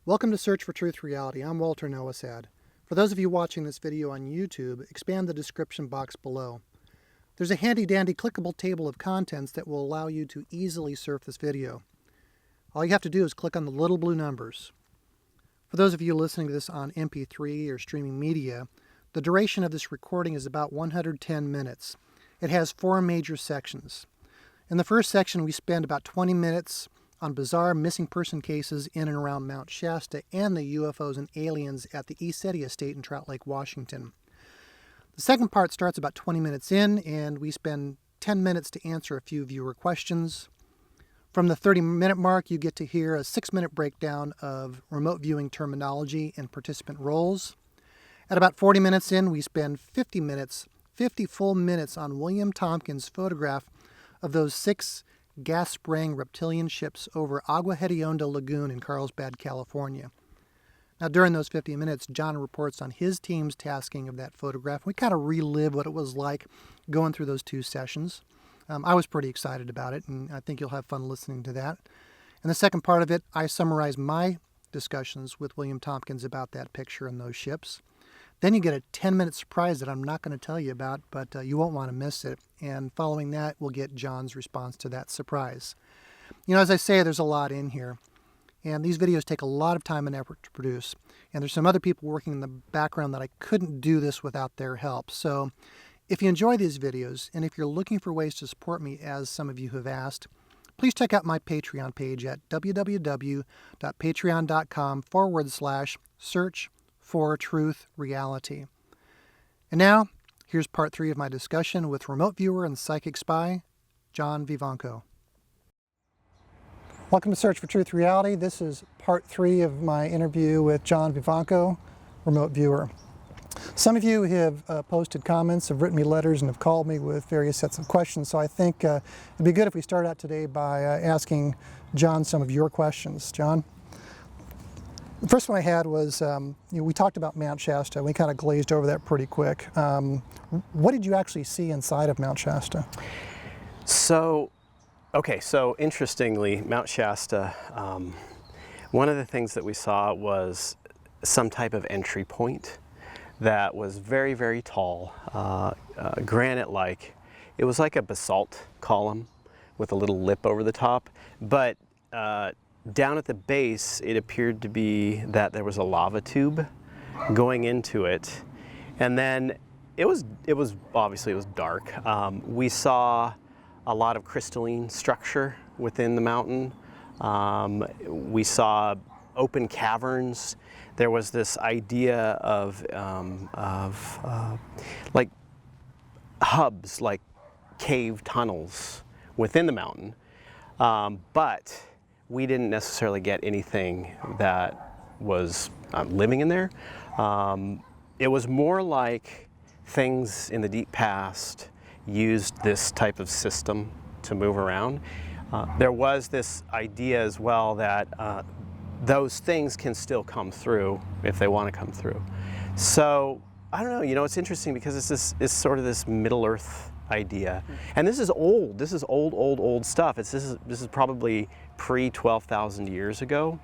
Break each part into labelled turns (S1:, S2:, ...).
S1: Welcome to Search for Truth Reality. I'm Walter Noasad. For those of you watching this video on YouTube, expand the description box below. There's a handy-dandy clickable table of contents that will allow you to easily surf this video. All you have to do is click on the little blue numbers. For those of you listening to this on MP3 or streaming media, the duration of this recording is about 110 minutes. It has 4 major sections. In the first section, we spend about 20 minutes on bizarre missing person cases in and around Mount Shasta and the UFOs and aliens at the ECETI estate in Trout Lake, Washington. The second part starts about 20 minutes in, and we spend 10 minutes to answer a few viewer questions. From the 30-minute mark, you get to hear a 6-minute breakdown of remote viewing terminology and participant roles. At about 40 minutes in, we spend 50 full minutes on William Tompkins' photograph of those 6 gas-spraying reptilian ships over Agua Hedionda Lagoon in Carlsbad, California. Now, during those 50 minutes, John reports on his team's tasking of that photograph. We kind of relive what it was like going through those 2 sessions. I was pretty excited about it, and I think you'll have fun listening to that. In the second part of it, I summarize my discussions with William Tompkins about that picture and those ships. Then you get a 10-minute surprise that I'm not going to tell you about, but you won't want to miss it. And following that, we'll get John's response to that surprise. You know, as I say, there's a lot in here. And these videos take a lot of time and effort to produce. And there's some other people working in the background that I couldn't do this without their help. So if you enjoy these videos, and if you're looking for ways to support me, as some of you have asked, please check out my Patreon page at www.patreon.com/search for Truth Reality. And now, here's part 3 of my discussion with remote viewer and psychic spy, John Vivanco. Welcome to Search for Truth Reality. This is part 3 of my interview with John Vivanco, remote viewer. Some of you have posted comments, have written me letters, and have called me with various sets of questions, so I think it'd be good if we start out today by asking John some of your questions. John? The first one I had was, we talked about Mount Shasta. We kind of glazed over that pretty quick. What did you actually see inside of Mount Shasta?
S2: So interestingly, Mount Shasta, one of the things that we saw was some type of entry point that was very, very tall, granite-like. It was like a basalt column with a little lip over the top, but down at the base, it appeared to be that there was a lava tube going into it, and then it was obviously it was dark. We saw a lot of crystalline structure within the mountain. We saw open caverns. There was this idea of like hubs, like cave tunnels within the mountain, but we didn't necessarily get anything that was living in there. It was more like things in the deep past used this type of system to move around. There was this idea as well that those things can still come through if they want to come through. So I don't know, it's interesting because it's sort of this Middle Earth idea. And this is old. This is old stuff. This is probably pre-12,000 years ago.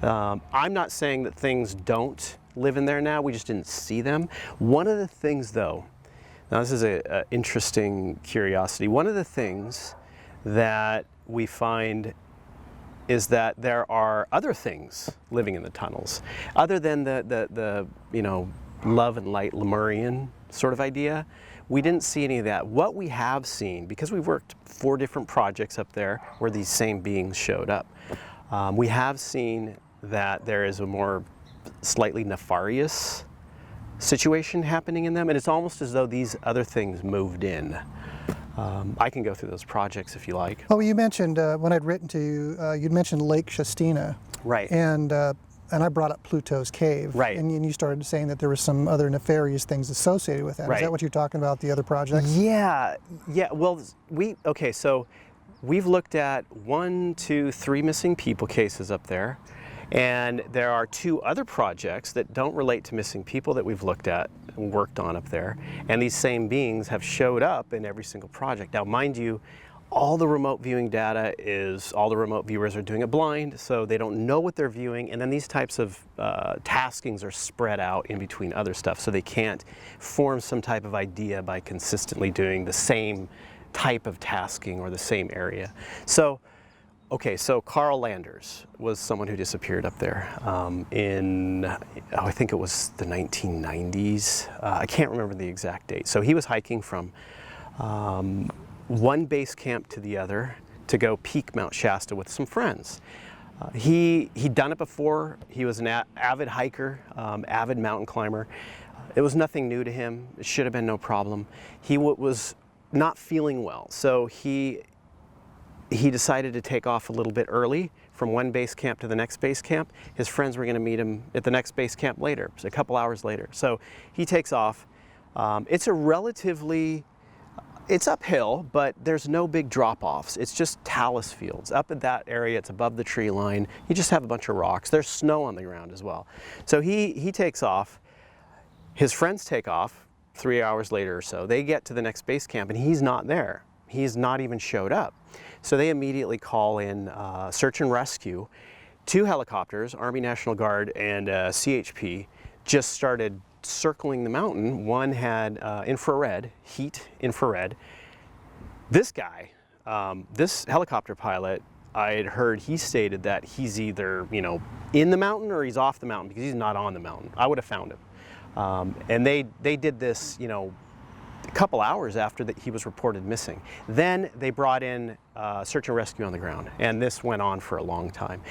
S2: I'm not saying that things don't live in there now. We just didn't see them. One of the things, though, now this is an interesting curiosity. One of the things that we find is that there are other things living in the tunnels, other than the love and light Lemurian sort of idea. We didn't see any of that. What we have seen, because we worked 4 different projects up there where these same beings showed up, we have seen that there is a more slightly nefarious situation happening in them, and it's almost as though these other things moved in. I can go through those projects if you like.
S1: Oh, you mentioned, when I'd written to you, you'd mentioned Lake Shastina.
S2: Right.
S1: And I brought up Pluto's Cave.
S2: Right.
S1: And you started saying that there were some other nefarious things associated with that. Right. Is that what you're talking about, the other projects?
S2: Yeah. Well, so we've looked at 1, 2, 3 missing people cases up there. And there are 2 other projects that don't relate to missing people that we've looked at and worked on up there. And these same beings have showed up in every single project. Now, mind you, all the remote viewing data is, all the remote viewers are doing it blind, so they don't know what they're viewing, and then these types of taskings are spread out in between other stuff, so they can't form some type of idea by consistently doing the same type of tasking or the same area. So, okay, so Carl Landers was someone who disappeared up there I think it was the 1990s. I can't remember the exact date. So he was hiking from one base camp to the other to go peak Mount Shasta with some friends. He'd done it before. He was an avid hiker, avid mountain climber. It was nothing new to him. It should have been no problem. He was not feeling well, so he decided to take off a little bit early from one base camp to the next base camp. His friends were going to meet him at the next base camp later, a couple hours later. So he takes off. It's uphill, but there's no big drop-offs. It's just talus fields. Up in that area, it's above the tree line. You just have a bunch of rocks. There's snow on the ground as well. So he takes off. His friends take off 3 hours later or so. They get to the next base camp and he's not there. He's not even showed up. So they immediately call in search and rescue. 2 helicopters, Army National Guard and CHP, just started circling the mountain. One had heat infrared. This guy, this helicopter pilot, I had heard he stated that he's either, in the mountain or he's off the mountain because he's not on the mountain. I would have found him. And they did this, a couple hours after that he was reported missing. Then they brought in search and rescue on the ground, and this went on for a long time.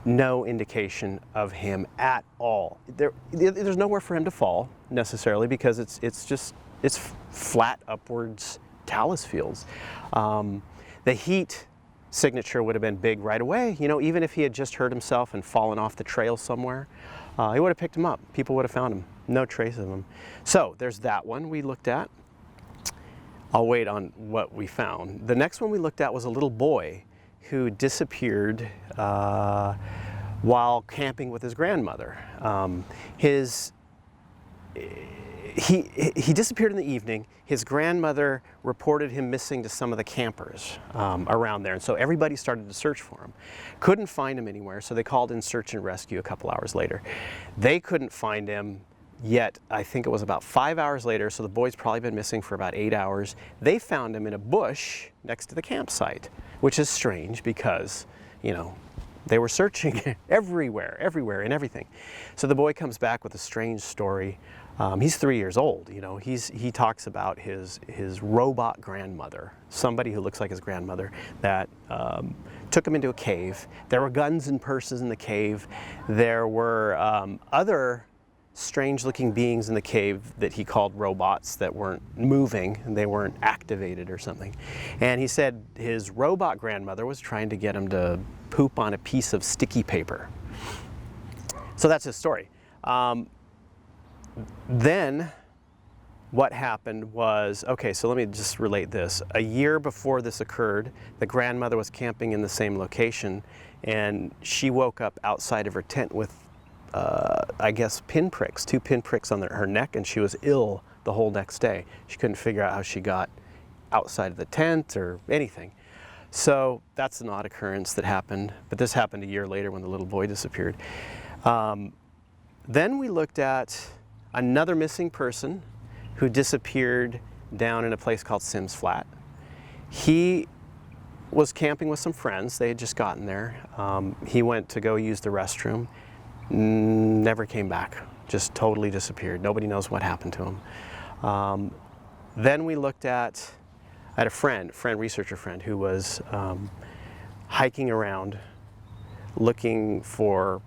S2: No indication of him at all. There's nowhere for him to fall necessarily because it's flat upwards talus fields. The heat signature would have been big right away. Even if he had just hurt himself and fallen off the trail somewhere, he would have picked him up. People would have found him. No trace of him. So there's that one we looked at. I'll wait on what we found. The next one we looked at was a little boy who disappeared while camping with his grandmother. He disappeared in the evening. His grandmother reported him missing to some of the campers around there, and so everybody started to search for him. Couldn't find him anywhere, so they called in search and rescue a couple hours later. They couldn't find him yet. I think it was about 5 hours later, so the boy's probably been missing for about 8 hours. They found him in a bush next to the campsite, which is strange because, they were searching everywhere and everything. So the boy comes back with a strange story. He's 3 years old. He talks about his robot grandmother, somebody who looks like his grandmother, that took him into a cave. There were guns and purses in the cave. There were other strange-looking beings in the cave that he called robots that weren't moving and they weren't activated or something. And he said his robot grandmother was trying to get him to poop on a piece of sticky paper. So that's his story. Then what happened was, okay, so let me just relate this. A year before this occurred, the grandmother was camping in the same location, and she woke up outside of her tent with, I guess, 2 pinpricks on her neck, and she was ill the whole next day. She couldn't figure out how she got outside of the tent or anything. So that's an odd occurrence that happened, but this happened a year later when the little boy disappeared. Then we looked at another missing person who disappeared down in a place called Sims Flat. He was camping with some friends. They had just gotten there. He went to go use the restroom, never came back, just totally disappeared. Nobody knows what happened to him. Then we looked at, I had a researcher friend, who was hiking around looking for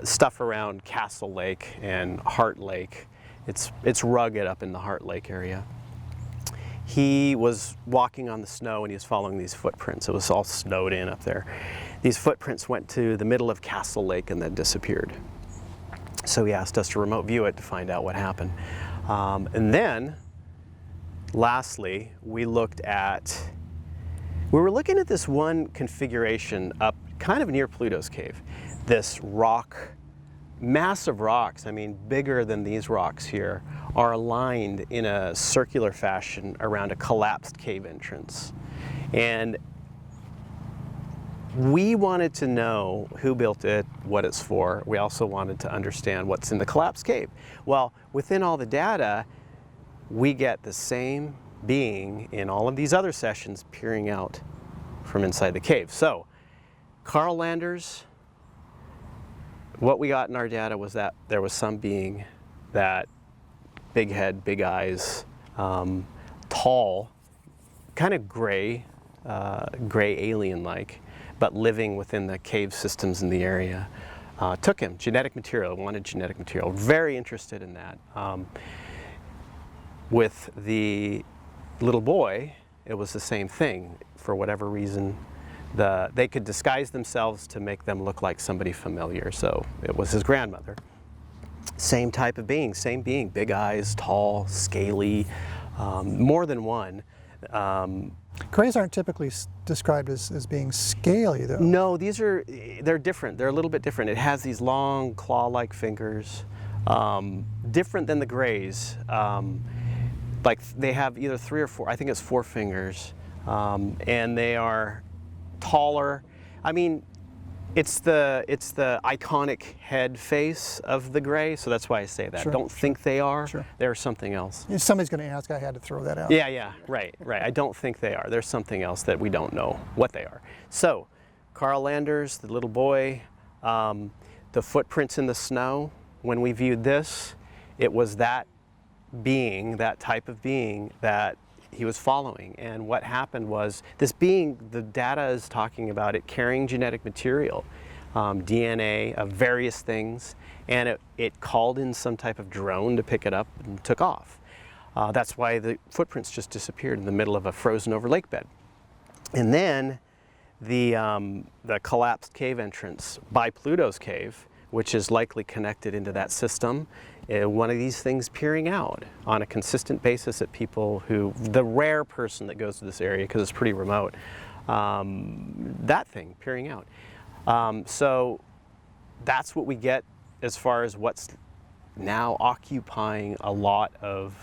S2: stuff around Castle Lake and Heart Lake. It's rugged up in the Heart Lake area. He was walking on the snow and he was following these footprints. It was all snowed in up there. These footprints went to the middle of Castle Lake and then disappeared. So he asked us to remote view it to find out what happened. And then, lastly, we were looking at this one configuration up kind of near Pluto's Cave. This rock, massive rocks, I mean bigger than these rocks here, are aligned in a circular fashion around a collapsed cave entrance. And we wanted to know who built it, what it's for. We also wanted to understand what's in the collapsed cave. Well, within all the data, we get the same being in all of these other sessions peering out from inside the cave. So, Carl Landers, what we got in our data was that there was some being that big head, big eyes, tall, kind of gray alien-like, but living within the cave systems in the area. Took him, genetic material, wanted genetic material, very interested in that. With the little boy, it was the same thing. For whatever reason, they could disguise themselves to make them look like somebody familiar, so it was his grandmother. Same type of being, big eyes, tall, scaly, more than one.
S1: Grays aren't typically described as being scaly, though.
S2: No, they're different. They're a little bit different. It has these long claw-like fingers, different than the grays. Like they have either 3 or 4, I think it's 4 fingers, and they are taller. I mean, it's the iconic head face of the gray, so that's why I say that.
S1: Sure,
S2: Don't think they are.
S1: Sure.
S2: They're something else.
S1: If somebody's going to ask, I had to throw that out.
S2: Yeah, right. I don't think they are. There's something else that we don't know what they are. So, Carl Landers, the little boy, the footprints in the snow, when we viewed this, it was that being, that type of being that he was following. And what happened was, this being, the data is talking about it carrying genetic material, DNA of various things, and it called in some type of drone to pick it up and took off. That's why the footprints just disappeared in the middle of a frozen over lake bed. And then the collapsed cave entrance by Pluto's cave, which is likely connected into that system, one of these things peering out on a consistent basis at people the rare person that goes to this area, because it's pretty remote, that thing peering out. So that's what we get as far as what's now occupying a lot of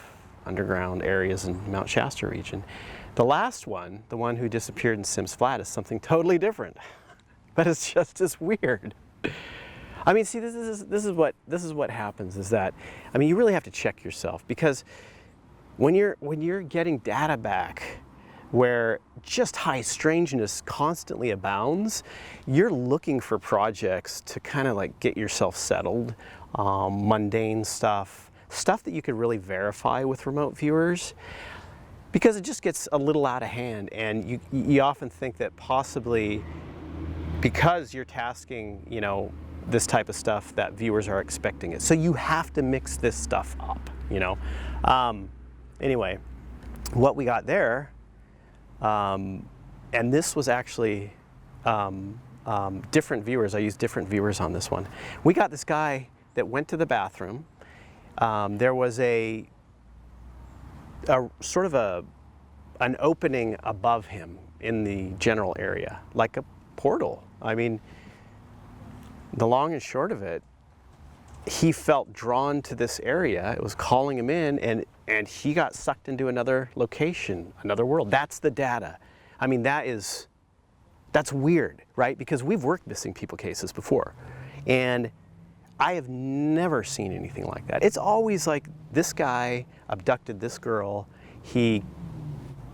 S2: underground areas in Mount Shasta region. The last one, the one who disappeared in Sims Flat, is something totally different, but it's just as weird. I mean, see, this is what happens, is that, I mean, you really have to check yourself, because when you're getting data back where just high strangeness constantly abounds, you're looking for projects to kind of like get yourself settled, mundane stuff that you could really verify with remote viewers, because it just gets a little out of hand, and you often think that possibly because you're tasking, this type of stuff, that viewers are expecting it. So you have to mix this stuff up, Anyway, what we got there, and this was actually different viewers. I used different viewers on this one. We got this guy that went to the bathroom. There was a sort of an opening above him in the general area, like a portal. I mean, the long and short of it, he felt drawn to this area. It was calling him in, and he got sucked into another location, another world. That's the data. I mean, that's weird, right? Because we've worked missing people cases before, and I have never seen anything like that. It's always like, this guy abducted this girl.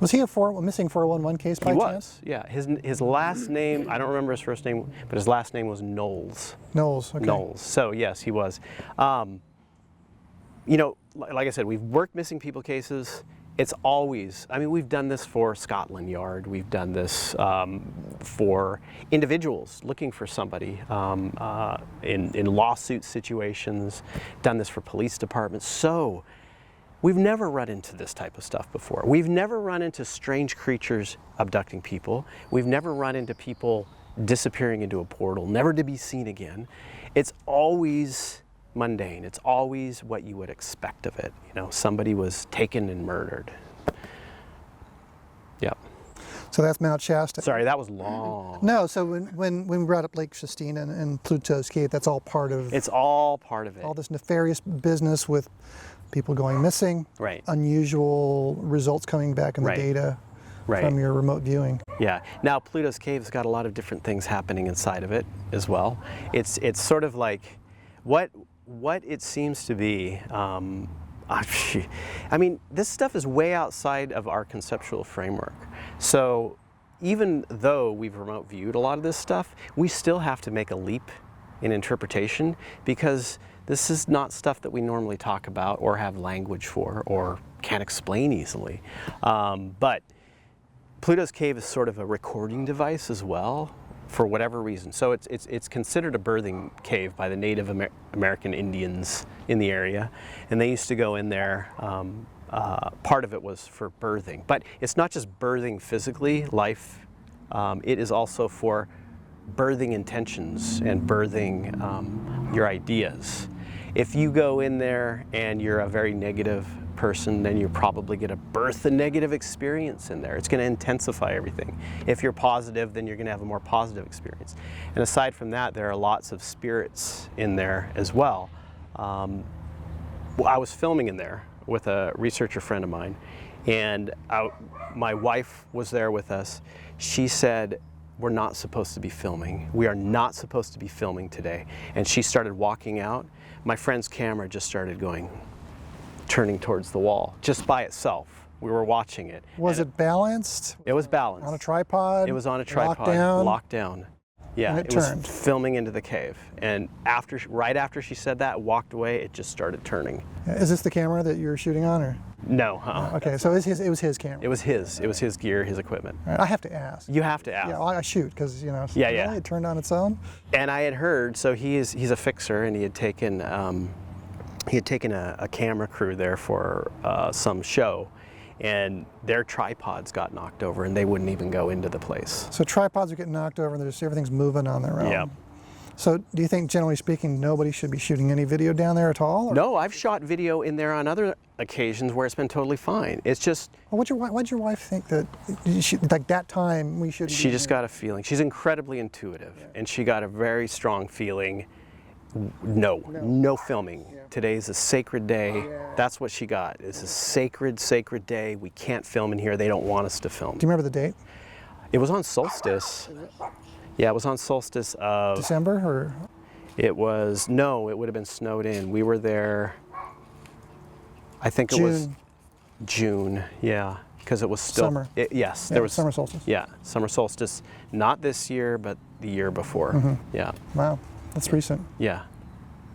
S1: Was he a missing 411 case by chance?
S2: He was, yeah. His last name, I don't remember his first name, but his last name was Knowles.
S1: Knowles, okay.
S2: Knowles, so yes, he was. Like I said, we've worked missing people cases. It's always, I mean, we've done this for Scotland Yard. We've done this for individuals looking for somebody in lawsuit situations, done this for police departments. So we've never run into this type of stuff before. We've never run into strange creatures abducting people. We've never run into people disappearing into a portal, never to be seen again. It's always mundane. It's always what you would expect of it. Somebody was taken and murdered. Yep.
S1: So that's Mount Shasta.
S2: Sorry, that was long.
S1: No, so when we brought up Lake Shastina and Pluto's Cave, that's all part of...
S2: It's all part of it.
S1: All this nefarious business with people going missing.
S2: Right.
S1: Unusual results coming back in the data from your remote viewing.
S2: Yeah. Now Pluto's Cave's got a lot of different things happening inside of it as well. It's sort of like what it seems to be. I mean, this stuff is way outside of our conceptual framework. So even though we've remote viewed a lot of this stuff, we still have to make a leap in interpretation, because this is not stuff that we normally talk about or have language for or can't explain easily. But Pluto's Cave is sort of a recording device as well, for whatever reason. So it's considered a birthing cave by the Native American Indians in the area, and they used to go in there. Part of it was for birthing, but it's not just birthing physically, life. It is also for birthing intentions and birthing your ideas. If you go in there and you're a very negative person, then you're probably going to birth a negative experience in there. It's going to intensify everything. If you're positive, then you're going to have a more positive experience. And aside from that, there are lots of spirits in there as well. I was filming in there with a researcher friend of mine, and my wife was there with us. She said, "We're not supposed to be filming. We are not supposed to be filming today." And she started walking out. My friend's camera just started turning towards the wall, just by itself. We were watching it.
S1: Was it balanced?
S2: It was balanced.
S1: On a tripod?
S2: It was on a tripod.
S1: Locked
S2: down. Yeah,
S1: and
S2: it
S1: turned.
S2: was filming into the cave. And right after she said that, walked away, it just started turning.
S1: Is this the camera that you're shooting on, or?
S2: No.
S1: Okay, so it was his camera.
S2: It was his gear, his equipment.
S1: All right, I have to ask.
S2: You have to ask.
S1: Yeah, I shoot, because, you know,
S2: Yeah.
S1: it turned on its own.
S2: And I had heard, so he's a fixer, and he had taken a camera crew there for some show, and their tripods got knocked over, and they wouldn't even go into the place.
S1: So tripods are getting knocked over, and everything's moving on their own.
S2: Yeah.
S1: So do you think, generally speaking, nobody should be shooting any video down there at all? Or?
S2: No, I've shot video in there on other occasions where it's been totally fine. It's just...
S1: Well, why'd your wife think that, like that time, we shouldn't
S2: She just got a feeling. She's incredibly intuitive, and she got a very strong feeling, no filming. Yeah. Today's a sacred day. Yeah. That's what she got. It's a sacred day. We can't film in here. They don't want us to film.
S1: Do you remember the date?
S2: It was on solstice. Yeah, it was on solstice of...
S1: December, or?
S2: It was, no, it would have been snowed in. We were there, I think it was June, yeah, because it was still...
S1: Summer.
S2: Yes,
S1: yeah,
S2: there was...
S1: Summer solstice.
S2: Yeah, summer solstice. Not this year, but the year before.
S1: Mm-hmm.
S2: Yeah.
S1: Wow, that's recent.
S2: Yeah,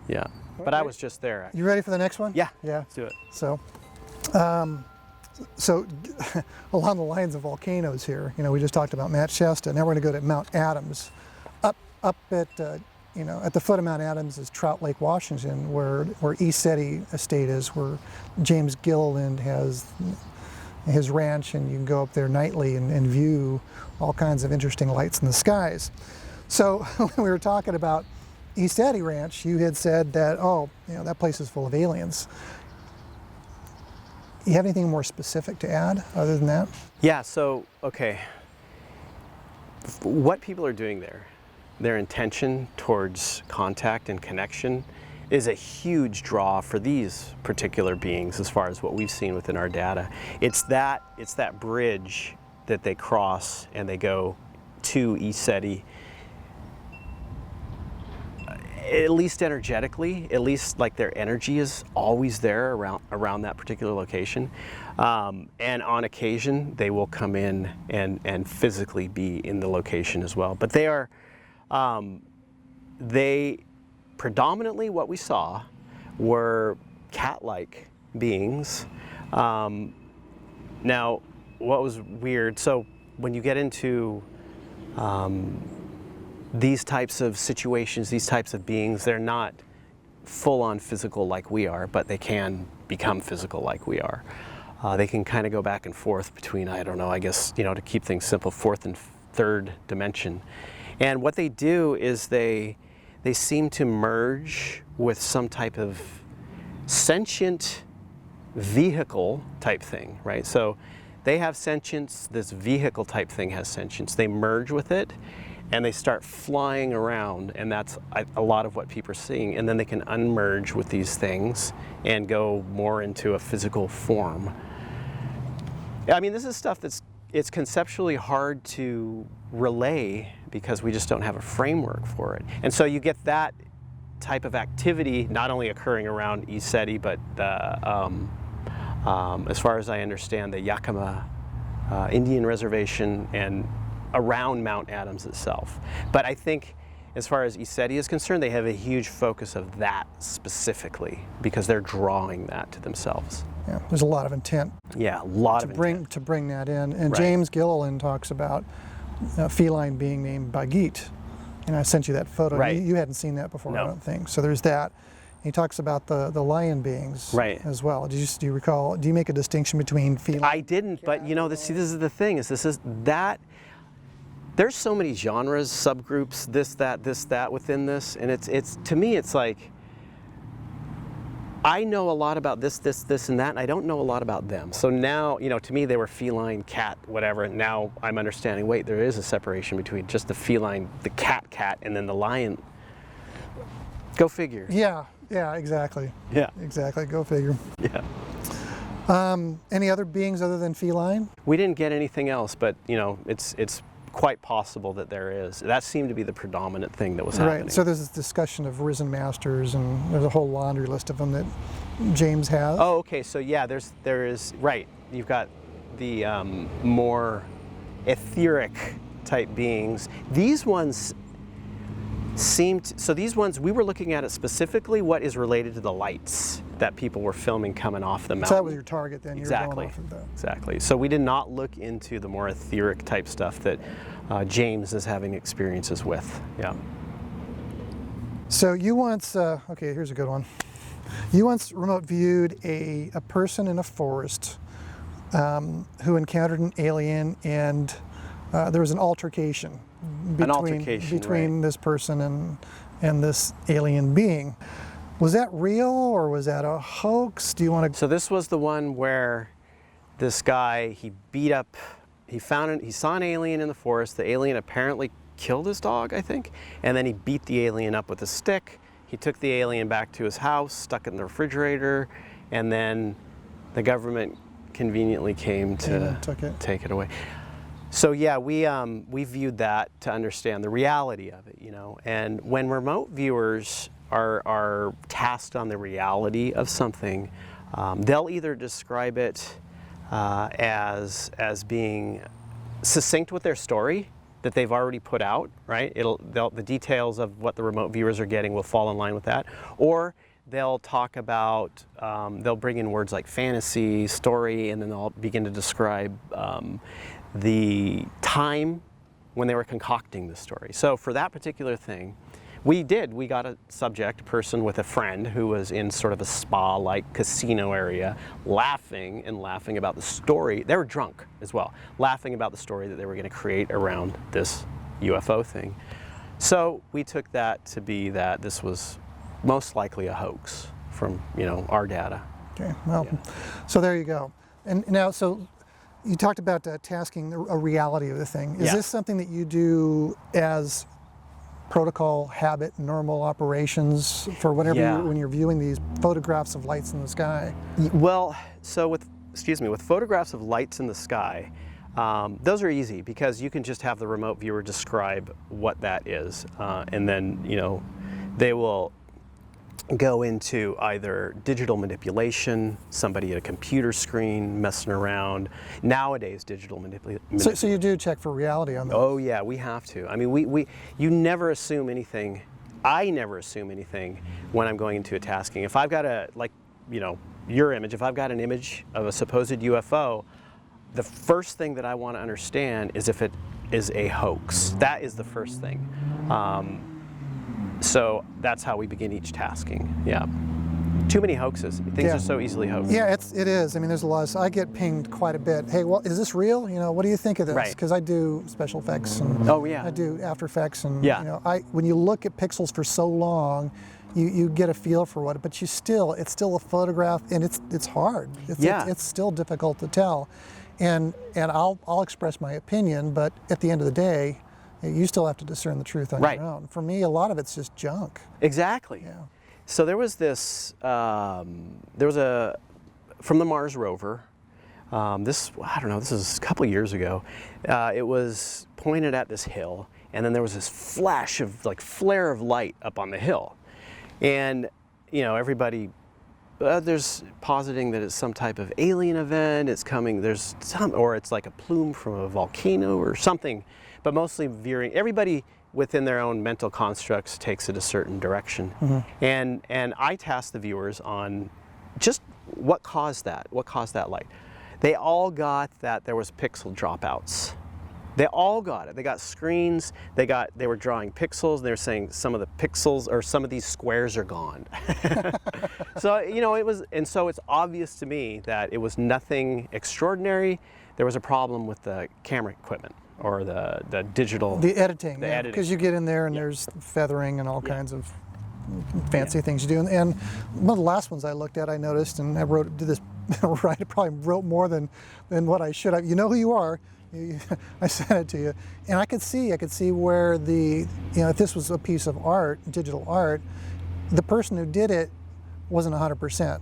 S2: yeah. But I was just there.
S1: You ready for the next one?
S2: Yeah,
S1: yeah.
S2: Let's do it.
S1: So, along the lines of volcanoes here, you know, we just talked about Mount Shasta. Now we're going to go to Mount Adams. Up at, you know, at the foot of Mount Adams is Trout Lake, Washington, where ECETI estate is, where James Gilliland has his ranch, and you can go up there nightly and view all kinds of interesting lights in the skies. So when we were talking about ECETI Ranch, you had said that, oh, you know, that place is full of aliens. You have anything more specific to add other than that?
S2: Yeah, so, okay. What people are doing there, their intention towards contact and connection, is a huge draw for these particular beings as far as what we've seen within our data. It's that bridge that they cross and they go to ECETI. At least energetically, at least like their energy is always there around that particular location. And on occasion, they will come in and physically be in the location as well. But they predominantly, what we saw were cat-like beings. Now, what was weird, so when you get into these types of situations, these types of beings, they're not full-on physical like we are, but they can become physical like we are. They can kind of go back and forth between, I don't know, I guess, you know, to keep things simple, fourth and third dimension. And what they do is they seem to merge with some type of sentient vehicle type thing, right? So they have sentience, this vehicle type thing has sentience. They merge with it, and they start flying around, and that's a lot of what people are seeing. And then they can unmerge with these things and go more into a physical form. I mean, this is stuff that's it's conceptually hard to relay because we just don't have a framework for it. And so you get that type of activity not only occurring around ECETI, but as far as I understand, the Yakima Indian Reservation and around Mount Adams itself. But I think as far as ECETI is concerned, they have a huge focus of that specifically because they're drawing that to themselves.
S1: Yeah, there's a lot of intent.
S2: Yeah, a lot of intent.
S1: To bring that in. And
S2: Right.
S1: James Gilliland talks about feline being named Bagit. And I sent you that photo.
S2: Right.
S1: You hadn't seen that before,
S2: No.
S1: I don't think. So there's that. He talks about the lion beings
S2: Right.
S1: as well. Do you recall, do you make a distinction between feline?
S2: I didn't, but you know, this is the thing, there's so many genres, subgroups, this, that within this, and it's to me, it's like, I know a lot about this, and that, and I don't know a lot about them. So now, you know, to me, they were feline, cat, whatever, and now I'm understanding, wait, there is a separation between just the feline, the cat, and then the lion. Go figure.
S1: Yeah, exactly.
S2: Yeah.
S1: Exactly, go figure.
S2: Yeah.
S1: Any other beings other than feline?
S2: We didn't get anything else, but, you know, it's quite possible that there is. That seemed to be the predominant thing that was happening.
S1: Right, so there's this discussion of risen masters, and there's a whole laundry list of them that James has.
S2: Oh, okay, so yeah, there is, right. You've got the more etheric type beings. These ones these ones, we were looking at it specifically what is related to the lights that people were filming coming off the mountain.
S1: So that was your target then?
S2: Exactly.
S1: You were going off of that.
S2: Exactly. So we did not look into the more etheric type stuff that James is having experiences with. Yeah.
S1: So you once, okay, here's a good one. You once remote viewed a person in a forest who encountered an alien, and there was an altercation between this person and this alien being. Was that real or was that a hoax? Do you want to?
S2: So this was the one where this guy, he saw an alien in the forest. The alien apparently killed his dog, I think, and then he beat the alien up with a stick. He took the alien back to his house, stuck it in the refrigerator, and then the government conveniently came to take it away. So yeah, we viewed that to understand the reality of it, you know. And when remote viewers are tasked on the reality of something, they'll either describe it as being succinct with their story that they've already put out, right? The details of what the remote viewers are getting will fall in line with that, or they'll talk about, they'll bring in words like fantasy, story, and then they'll begin to describe the time when they were concocting the story. So for that particular thing, we got a person with a friend who was in sort of a spa-like casino area, laughing about the story. They were drunk as well, laughing about the story that they were going to create around this UFO thing. So we took that to be that this was most likely a hoax from, you know, our data.
S1: Okay, well,
S2: Yeah.
S1: So there you go. And now, so you talked about tasking a reality of the thing. Is
S2: Yeah.
S1: this something that you do as protocol, habit, normal operations for whenever when you're viewing these photographs of lights in the sky?
S2: Well, so with photographs of lights in the sky, those are easy because you can just have the remote viewer describe what that is, and then, you know, they will go into either digital manipulation, somebody at a computer screen messing around. Nowadays, digital manipulation.
S1: So you do check for reality on those?
S2: Oh yeah, we have to. I mean, you never assume anything. I never assume anything when I'm going into a tasking. If I've got your image, if I've got an image of a supposed UFO, the first thing that I want to understand is if it is a hoax. That is the first thing. So that's how we begin each tasking. Yeah. Too many hoaxes. Things are so easily hoaxed.
S1: Yeah, it is. I mean, there's a lot. I get pinged quite a bit. Hey, well, is this real? You know, what do you think of this?
S2: Right.
S1: Because I do special effects and I do After Effects, and you know, when you look at pixels for so long, you get a feel for what. But it's still a photograph, and it's hard. It's still difficult to tell, and I'll express my opinion, but at the end of the day, you still have to discern the truth on your own. For me, a lot of it's just junk.
S2: Exactly.
S1: Yeah.
S2: So there was this, from the Mars rover, I don't know, this is a couple years ago. It was pointed at this hill, and then there was this flash of, like, flare of light up on the hill. And, you know, everybody, there's positing that it's some type of alien event, it's coming, there's some, or it's like a plume from a volcano or something, but mostly veering, everybody within their own mental constructs takes it a certain direction. And I tasked the viewers on just what caused that light. They all got that there was pixel dropouts. They all got it. They got screens, they were drawing pixels, and they were saying some of the pixels or some of these squares are gone. So, you know, so it's obvious to me that it was nothing extraordinary. There was a problem with the camera equipment or the digital.
S1: The editing,
S2: editing.
S1: because you get in there and there's feathering and all kinds of fancy things you do. And one of the last ones I looked at, I noticed, and I did this right, I probably wrote more than what I should have. You know who you are. I sent it to you, and I could see where if this was a piece of art, digital art, the person who did it wasn't 100%,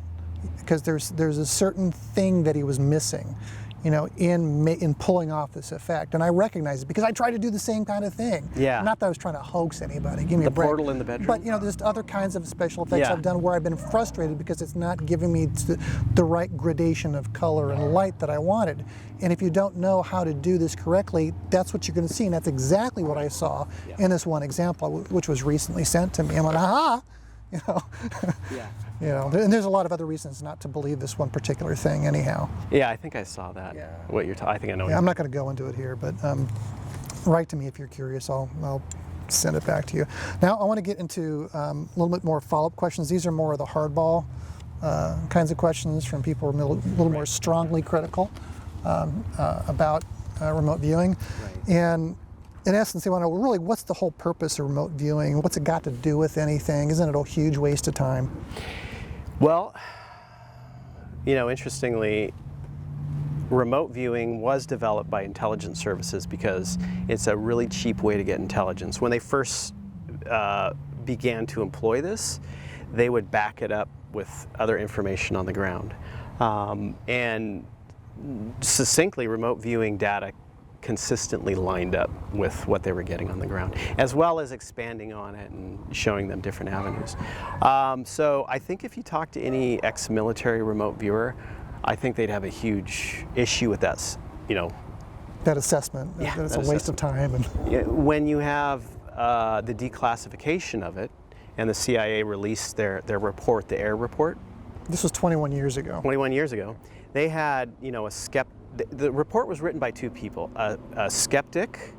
S1: because there's a certain thing that he was missing, you know, in pulling off this effect. And I recognize it because I tried to do the same kind of thing.
S2: Yeah.
S1: Not that I was trying to hoax anybody. Give me a break.
S2: The portal in the bedroom.
S1: But, you know, there's other kinds of special effects
S2: Yeah.
S1: I've done where I've been frustrated because it's not giving me the right gradation of color and light that I wanted. And if you don't know how to do this correctly, that's what you're going to see. And that's exactly what I saw in this one example, which was recently sent to me. I'm like, aha! You know.
S2: Yeah.
S1: You know, and there's a lot of other reasons not to believe this one particular thing anyhow.
S2: Yeah, I think I saw that.
S1: Yeah.
S2: What you're I think I know.
S1: Yeah, I'm not going to go into it here, but write to me if you're curious. I'll send it back to you. Now I want to get into a little bit more follow-up questions. These are more of the hardball kinds of questions from people who are a little more strongly critical about remote viewing.
S2: Right.
S1: And in essence, they want to know, really, what's the whole purpose of remote viewing? What's it got to do with anything? Isn't it a huge waste of time?
S2: Well, you know, interestingly, remote viewing was developed by intelligence services because it's a really cheap way to get intelligence. When they first began to employ this, they would back it up with other information on the ground. And succinctly, remote viewing data consistently lined up with what they were getting on the ground, as well as expanding on it and showing them different avenues. So I think if you talk to any ex-military remote viewer, I think they'd have a huge issue with that, you know.
S1: That assessment, that it's a waste of time. And
S2: when you have the declassification of it, and the CIA released their report, the AIR report.
S1: This was 21 years ago.
S2: 21 years ago. They had, you know, the report was written by two people, a skeptic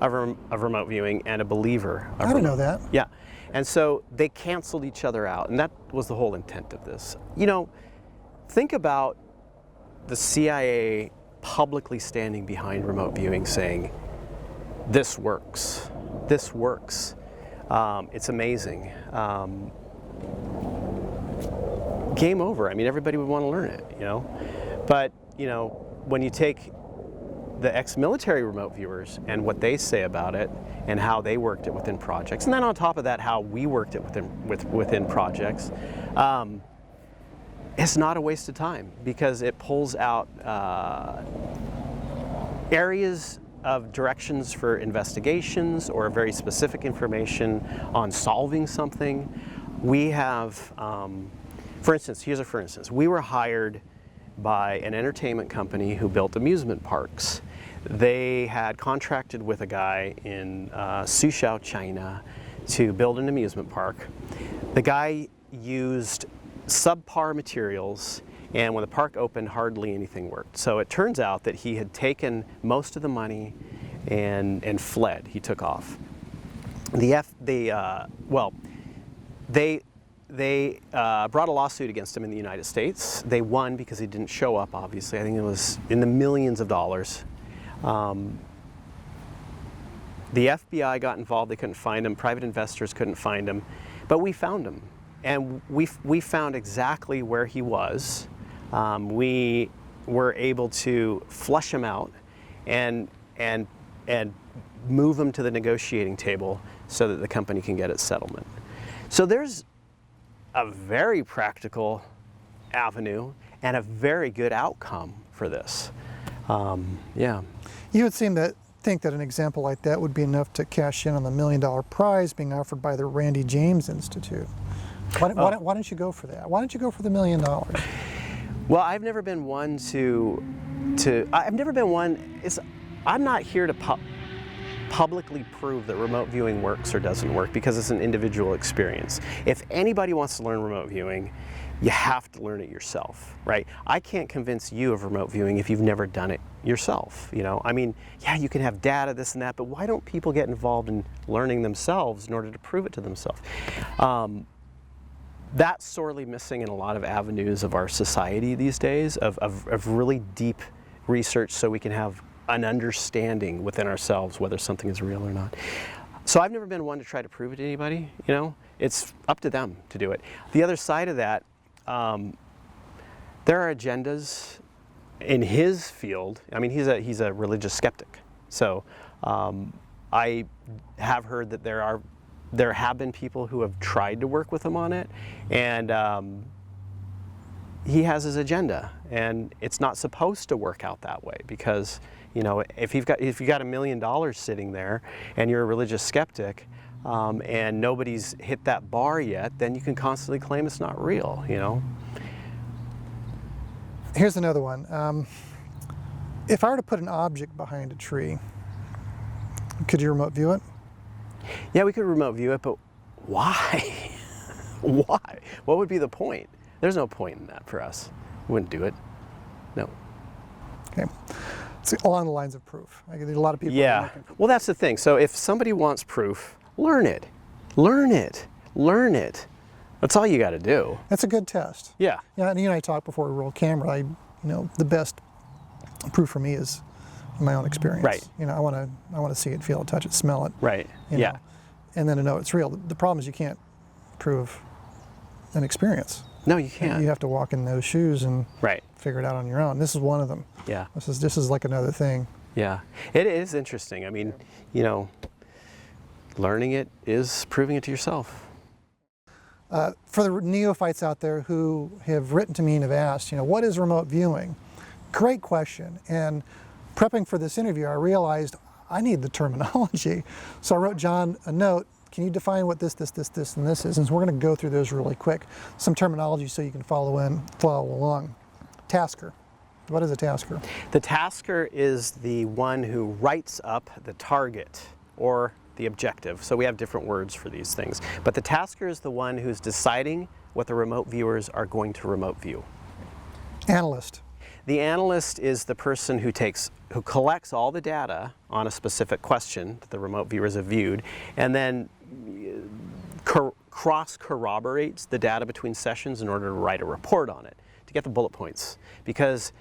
S2: of remote viewing and a believer of
S1: I didn't know that.
S2: Yeah. And so they canceled each other out, and that was the whole intent of this. You know, think about the CIA publicly standing behind remote viewing saying, this works, this works. It's amazing. Game over. I mean, everybody would want to learn it, you know. But, you know, when you take the ex-military remote viewers and what they say about it and how they worked it within projects, and then on top of that, how we worked it within projects, it's not a waste of time because it pulls out areas of directions for investigations or very specific information on solving something. We have, for instance, we were hired by an entertainment company who built amusement parks. They had contracted with a guy in Suzhou, China, to build an amusement park. The guy used subpar materials, and when the park opened, hardly anything worked. So it turns out that he had taken most of the money and fled. He took off. They brought a lawsuit against him in the United States. They won because he didn't show up, obviously. I think it was in the millions of dollars. The FBI got involved. They couldn't find him. Private investors couldn't find him. But we found him. And we found exactly where he was. We were able to flush him out and move him to the negotiating table so that the company can get its settlement. So there's a very practical avenue and a very good outcome for this. Yeah.
S1: You would seem to think that an example like that would be enough to cash in on the $1 million prize being offered by the Randy James Institute. Why don't you go for that? Why don't you go for the $1 million?
S2: Well, I've never been one I'm not here to publicly prove that remote viewing works or doesn't work, because it's an individual experience. If anybody wants to learn remote viewing, you have to learn it yourself, right? I can't convince you of remote viewing if you've never done it yourself, you know? I mean, yeah, you can have data, this and that, but why don't people get involved in learning themselves in order to prove it to themselves? That's sorely missing in a lot of avenues of our society these days, of really deep research, so we can have an understanding within ourselves whether something is real or not. So I've never been one to try to prove it to anybody, you know? It's up to them to do it. The other side of that, there are agendas in his field. I mean, he's a religious skeptic. So I have heard that there have been people who have tried to work with him on it, and he has his agenda, and it's not supposed to work out that way, because, you know, if you've got $1 million sitting there and you're a religious skeptic, and nobody's hit that bar yet, then you can constantly claim it's not real, you know?
S1: Here's another one. If I were to put an object behind a tree, could you remote view it?
S2: Yeah, we could remote view it, but why? Why? What would be the point? There's no point in that for us. We wouldn't do it. No.
S1: Okay. It's along the lines of proof. There's a lot of people.
S2: Yeah. Well, that's the thing. So if somebody wants proof, learn it. Learn it. Learn it. That's all you got to do.
S1: That's a good test.
S2: Yeah.
S1: Yeah, and you and I talked before we rolled camera. The best proof for me is my own experience.
S2: Right.
S1: You know, I want to see it, feel it, touch it, smell it.
S2: Right.
S1: You
S2: Yeah.
S1: know, and then to know it's real. The problem is you can't prove an experience.
S2: No, you can't.
S1: You have to walk in those shoes and
S2: Right.
S1: figure it out on your own. This is one of them.
S2: Yeah.
S1: This is like another thing.
S2: Yeah. It is interesting. I mean, you know, learning it is proving it to yourself.
S1: For the neophytes out there who have written to me and have asked, what is remote viewing? Great question. And prepping for this interview, I realized I need the terminology. So I wrote John a note. Can you define what this, and this is? And so we're going to go through those really quick. Some terminology so you can follow along. Tasker. What is a tasker?
S2: The tasker is the one who writes up the target or the objective. So we have different words for these things. But the tasker is the one who's deciding what the remote viewers are going to remote view.
S1: Analyst.
S2: The analyst is the person who collects all the data on a specific question that the remote viewers have viewed, and then cross-corroborates the data between sessions in order to write a report on it, to get the bullet points. Because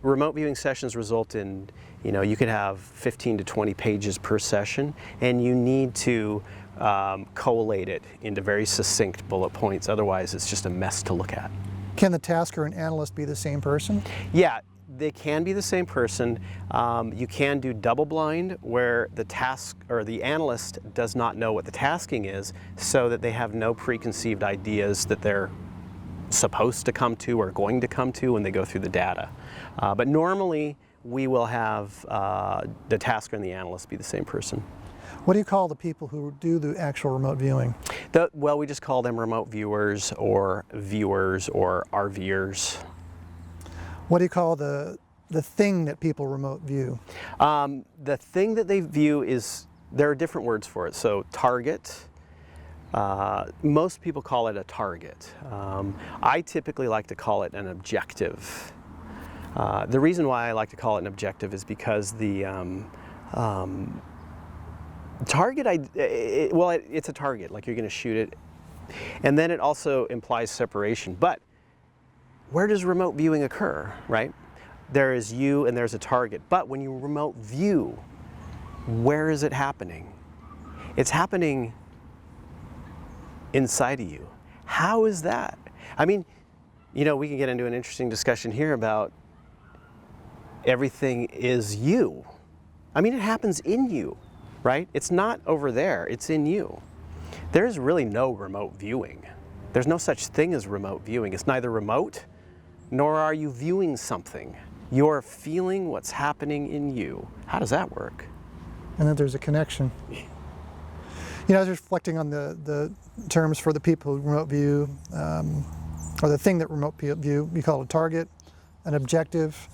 S2: remote viewing sessions result in, you could have 15 to 20 pages per session, and you need to collate it into very succinct bullet points. Otherwise, it's just a mess to look at.
S1: Can the tasker and analyst be the same person?
S2: Yeah, they can be the same person. You can do double blind, where the analyst does not know what the tasking is, so that they have no preconceived ideas that they're supposed to come to or going to come to when they go through the data. But normally, we will have the tasker and the analyst be the same person.
S1: What do you call the people who do the actual remote viewing?
S2: Well, we just call them remote viewers or RVers.
S1: What do you call the thing that people remote view?
S2: The thing that they view there are different words for it. So target, most people call it a target. I typically like to call it an objective. The reason why I like to call it an objective is because the target, it's a target, like you're going to shoot it. And then it also implies separation. But where does remote viewing occur, right? There is you and there's a target. But when you remote view, where is it happening? It's happening inside of you. How is that? I mean, we can get into an interesting discussion here about everything is you. I mean, it happens in you, right? It's not over there, it's in you. There's really no remote viewing. There's no such thing as remote viewing. It's neither remote, nor are you viewing something. You're feeling what's happening in you. How does that work?
S1: And then there's a connection. You know, I was reflecting on the terms for the people who remote view, or the thing that remote view. You call it a target, an objective.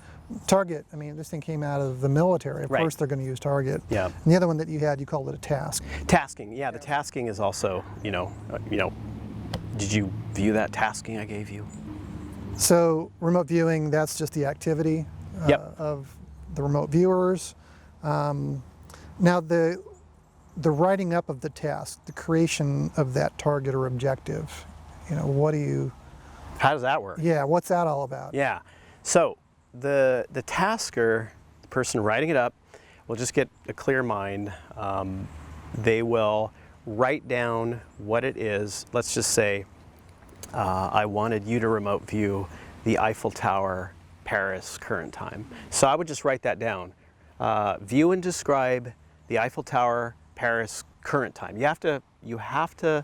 S1: Target, I mean, this thing came out of the military. Of course they're going to use target.
S2: Yeah.
S1: And the other one that you had, you called it a task.
S2: Tasking, yeah, the tasking is also, did you view that tasking I gave you?
S1: So remote viewing, that's just the activity of the remote viewers. Now the writing up of the task, the creation of that target or objective,
S2: how does that work?
S1: Yeah, what's that all about?
S2: Yeah, so the tasker, the person writing it up, will just get a clear mind. They will write down what it is. Let's just say I wanted you to remote view the Eiffel Tower, Paris, current time. So I would just write that down. View and describe the Eiffel Tower, Paris, current time. You have to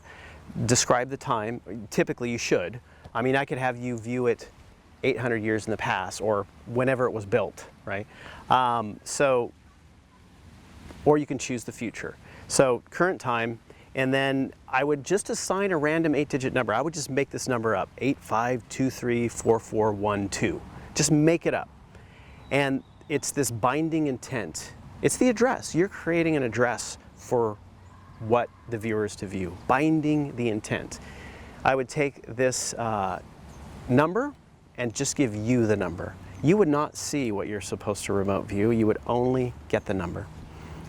S2: describe the time. Typically you should. I mean, I could have you view it 800 years in the past or whenever it was built, right? Or you can choose the future. So current time, and then I would just assign a random 8-digit number. I would just make this number up, 85234412. Just make it up. And it's this binding intent. It's the address. You're creating an address for what the viewer is to view, binding the intent. I would take this number and just give you the number. You would not see what you're supposed to remote view. You would only get the number.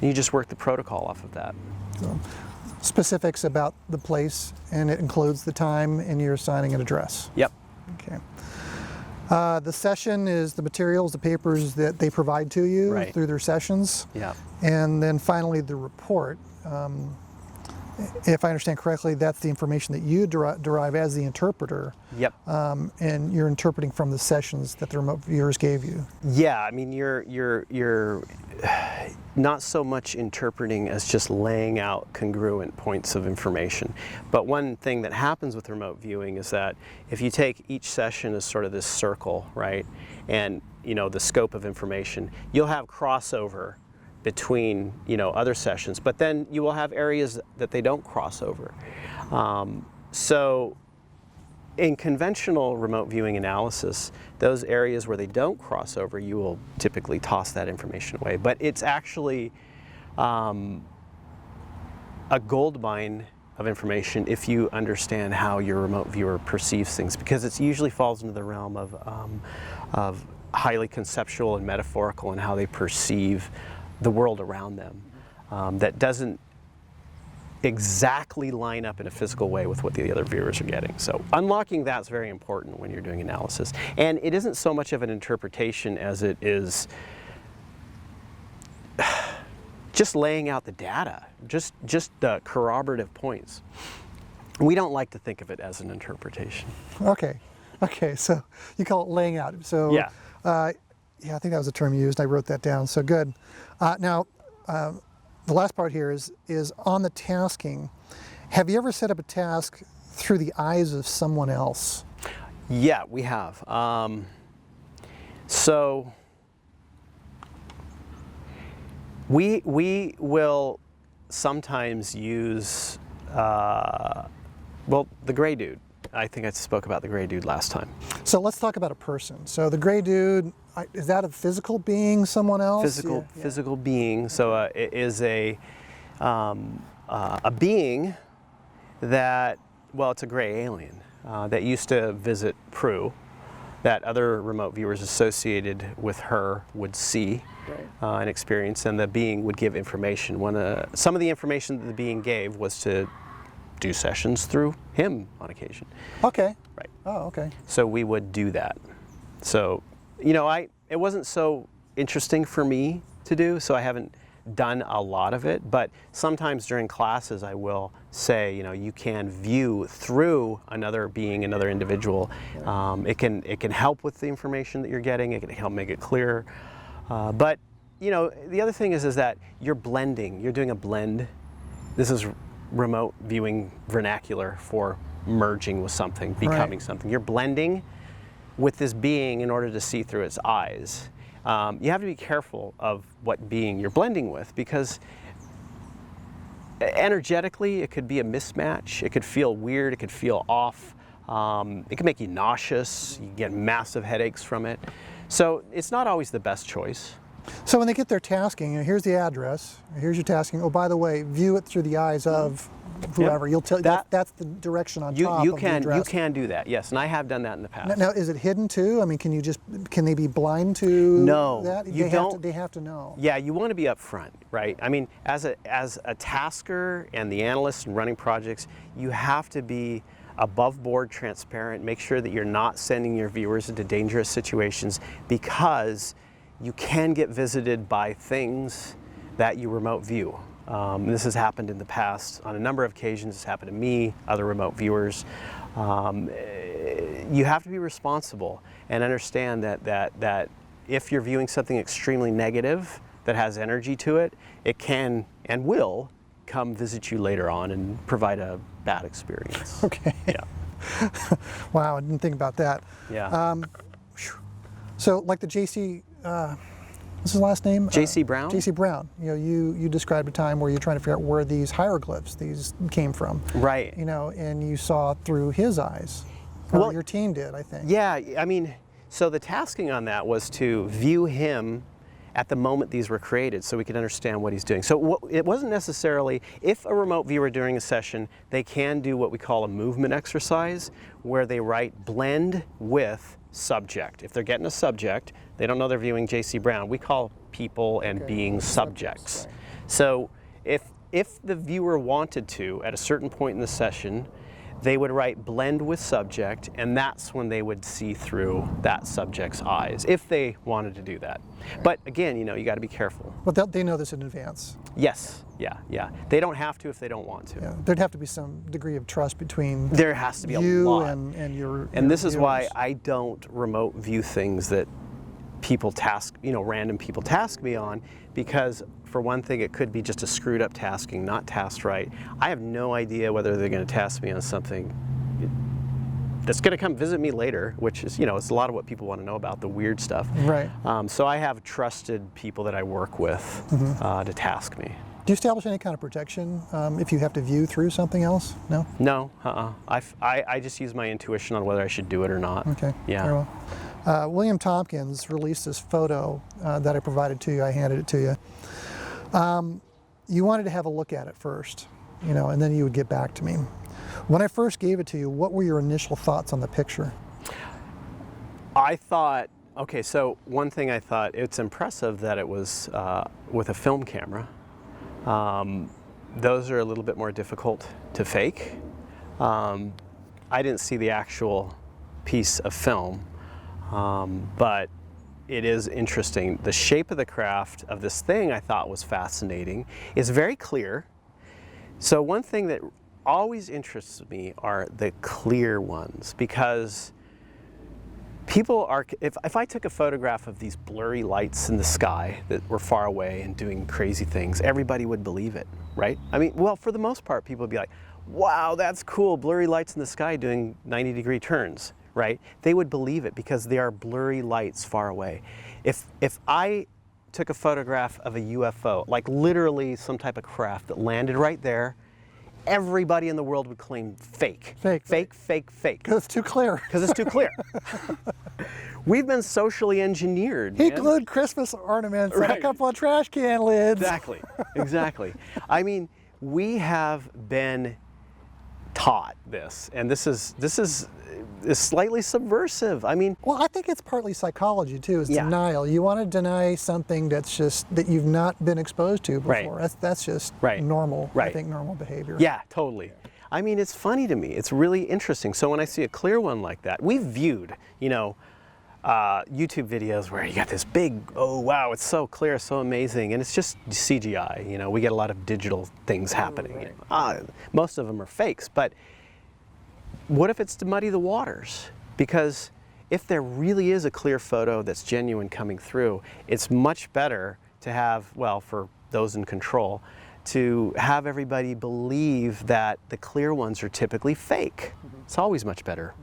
S2: And you just work the protocol off of that.
S1: So, specifics about the place, and it includes the time, and you're assigning an address.
S2: Yep.
S1: Okay. The session is the materials, the papers that they provide to you through their sessions.
S2: Yeah.
S1: And then finally the report. If I understand correctly, that's the information that you derive as the interpreter.
S2: Yep.
S1: And you're interpreting from the sessions that the remote viewers gave you.
S2: Yeah, I mean, you're not so much interpreting as just laying out congruent points of information. But one thing that happens with remote viewing is that if you take each session as sort of this circle, right, and the scope of information, you'll have crossover between other sessions, but then you will have areas that they don't cross over. So in conventional remote viewing analysis, those areas where they don't cross over, you will typically toss that information away. But it's actually a gold mine of information if you understand how your remote viewer perceives things, because it usually falls into the realm of highly conceptual and metaphorical in how they perceive the world around them, that doesn't exactly line up in a physical way with what the other viewers are getting. So unlocking that's very important when you're doing analysis. And it isn't so much of an interpretation as it is just laying out the data, just the corroborative points. We don't like to think of it as an interpretation.
S1: Okay, so you call it laying out. So
S2: yeah.
S1: Yeah, I think that was the term you used. I wrote that down, so good. Now, the last part here is on the tasking. Have you ever set up a task through the eyes of someone else?
S2: Yeah, we have. So we will sometimes use, the gray dude. I think I spoke about the gray dude last time.
S1: So let's talk about a person. So the gray dude, is that a physical being, someone else?
S2: Physical being. So it is a being that, it's a gray alien that used to visit Prue, that other remote viewers associated with her would see and experience, and the being would give information. Some of the information that the being gave was to do sessions through him on occasion.
S1: Okay.
S2: Right.
S1: Oh, okay.
S2: So we would do that. So, it wasn't so interesting for me to do, so I haven't done a lot of it, but sometimes during classes I will say, you can view through another being, another individual. It can help with the information that you're getting, it can help make it clearer. But, the other thing is that you're blending, you're doing a blend. This is remote viewing vernacular for merging with something, becoming something. You're blending with this being in order to see through its eyes. You have to be careful of what being you're blending with, because energetically it could be a mismatch. It could feel weird, it could feel off. It can make you nauseous, you get massive headaches from it. So it's not always the best choice.
S1: So when they get their tasking, here's the address, here's your tasking. Oh, by the way, view it through the eyes of whoever.
S2: Yep.
S1: You'll tell that's the direction on top of the address.
S2: You can do that, yes, and I have done that in the past.
S1: Now, is it hidden too? I mean, can they be blind to
S2: No,
S1: that?
S2: you don't.
S1: They have to know.
S2: Yeah, you want to be upfront, right? I mean, as a tasker and the analyst and running projects, you have to be above board transparent. Make sure that you're not sending your viewers into dangerous situations, because you can get visited by things that you remote view. This has happened in the past on a number of occasions. It's happened to me, other remote viewers. You have to be responsible and understand that if you're viewing something extremely negative that has energy to it, it can and will come visit you later on and provide a bad experience.
S1: Okay.
S2: Yeah.
S1: Wow, I didn't think about that.
S2: Yeah.
S1: So like the JC, what's his last name?
S2: JC Brown?
S1: JC Brown. You know, you described a time where you're trying to figure out where these hieroglyphs came from.
S2: Right.
S1: You know, and you saw through his eyes. Or
S2: Well,
S1: your team did, I think.
S2: Yeah, I mean, so the tasking on that was to view him at the moment these were created so we could understand what he's doing. So it wasn't necessarily, if a remote viewer during a session, they can do what we call a movement exercise, where they write blend with subject. If they're getting a subject, they don't know they're viewing JC Brown. We call people and beings subjects.
S1: Right.
S2: So if the viewer wanted to, at a certain point in the session, they would write blend with subject, and that's when they would see through that subject's eyes, if they wanted to do that. But again, you know, you got to be careful.
S1: But they know this in advance.
S2: Yes, yeah. They don't have to if they don't want to.
S1: Yeah, there'd have to be some degree of trust between
S2: There has to be a
S1: you
S2: lot.
S1: and your
S2: And this is why
S1: viewers.
S2: I don't remote view things that people task, you know, random people task me on, because for one thing, it could be just a screwed up tasking, not tasked right. I have no idea whether they're going to task me on something that's going to come visit me later, which is, you know, it's a lot of what people want to know about, the weird stuff.
S1: Right.
S2: So I have trusted people that I work with to task me.
S1: Do you establish any kind of protection if you have to view through something else? No?
S2: No, I just use my intuition on whether I should do it or not.
S1: Okay.
S2: Yeah.
S1: Very well. William Tompkins released this photo that I provided to you. I handed it to you. You wanted to have a look at it first, you know, and then you would get back to me. When I first gave it to you, what were your initial thoughts on the picture?
S2: I thought, okay, so one thing I thought, it's impressive that it was with a film camera. Those are a little bit more difficult to fake. I didn't see the actual piece of film, but it is interesting. The shape of the craft of this thing I thought was fascinating. It's very clear. So one thing that always interests me are the clear ones, because people are, if I took a photograph of these blurry lights in the sky that were far away and doing crazy things, everybody would believe it, right? I mean, well, for the most part, people would be like, wow, that's cool, blurry lights in the sky doing 90-degree turns, right? They would believe it because they are blurry lights far away. If I took a photograph of a UFO, like literally some type of craft that landed right there, everybody in the world would claim fake.
S1: Fake.
S2: Fake, fake, fake.
S1: Because it's too clear.
S2: Because it's too clear. We've been socially engineered.
S1: He
S2: man.
S1: glued Christmas ornaments on a
S2: Right.
S1: couple of trash can lids.
S2: Exactly, exactly. I mean, we have been taught this, and this is slightly subversive. I mean,
S1: Well, I think it's partly psychology too. It's
S2: Yeah.
S1: denial. You want to deny something that's just that you've not been exposed to before.
S2: Right.
S1: That's just
S2: Right.
S1: normal. I
S2: Right.
S1: think normal behavior.
S2: yeah, totally. I mean, it's funny to me. It's really interesting. So when I see a clear one like that, we've viewed, you know, YouTube videos where you got this big, oh wow, it's so clear, so amazing, and it's just CGI. You know, we get a lot of digital things happening. Most of them are fakes, but what if it's to muddy the waters? Because if there really is a clear photo that's genuine coming through, it's much better to have, well, for those in control, to have everybody believe that the clear ones are typically fake. It's always much better.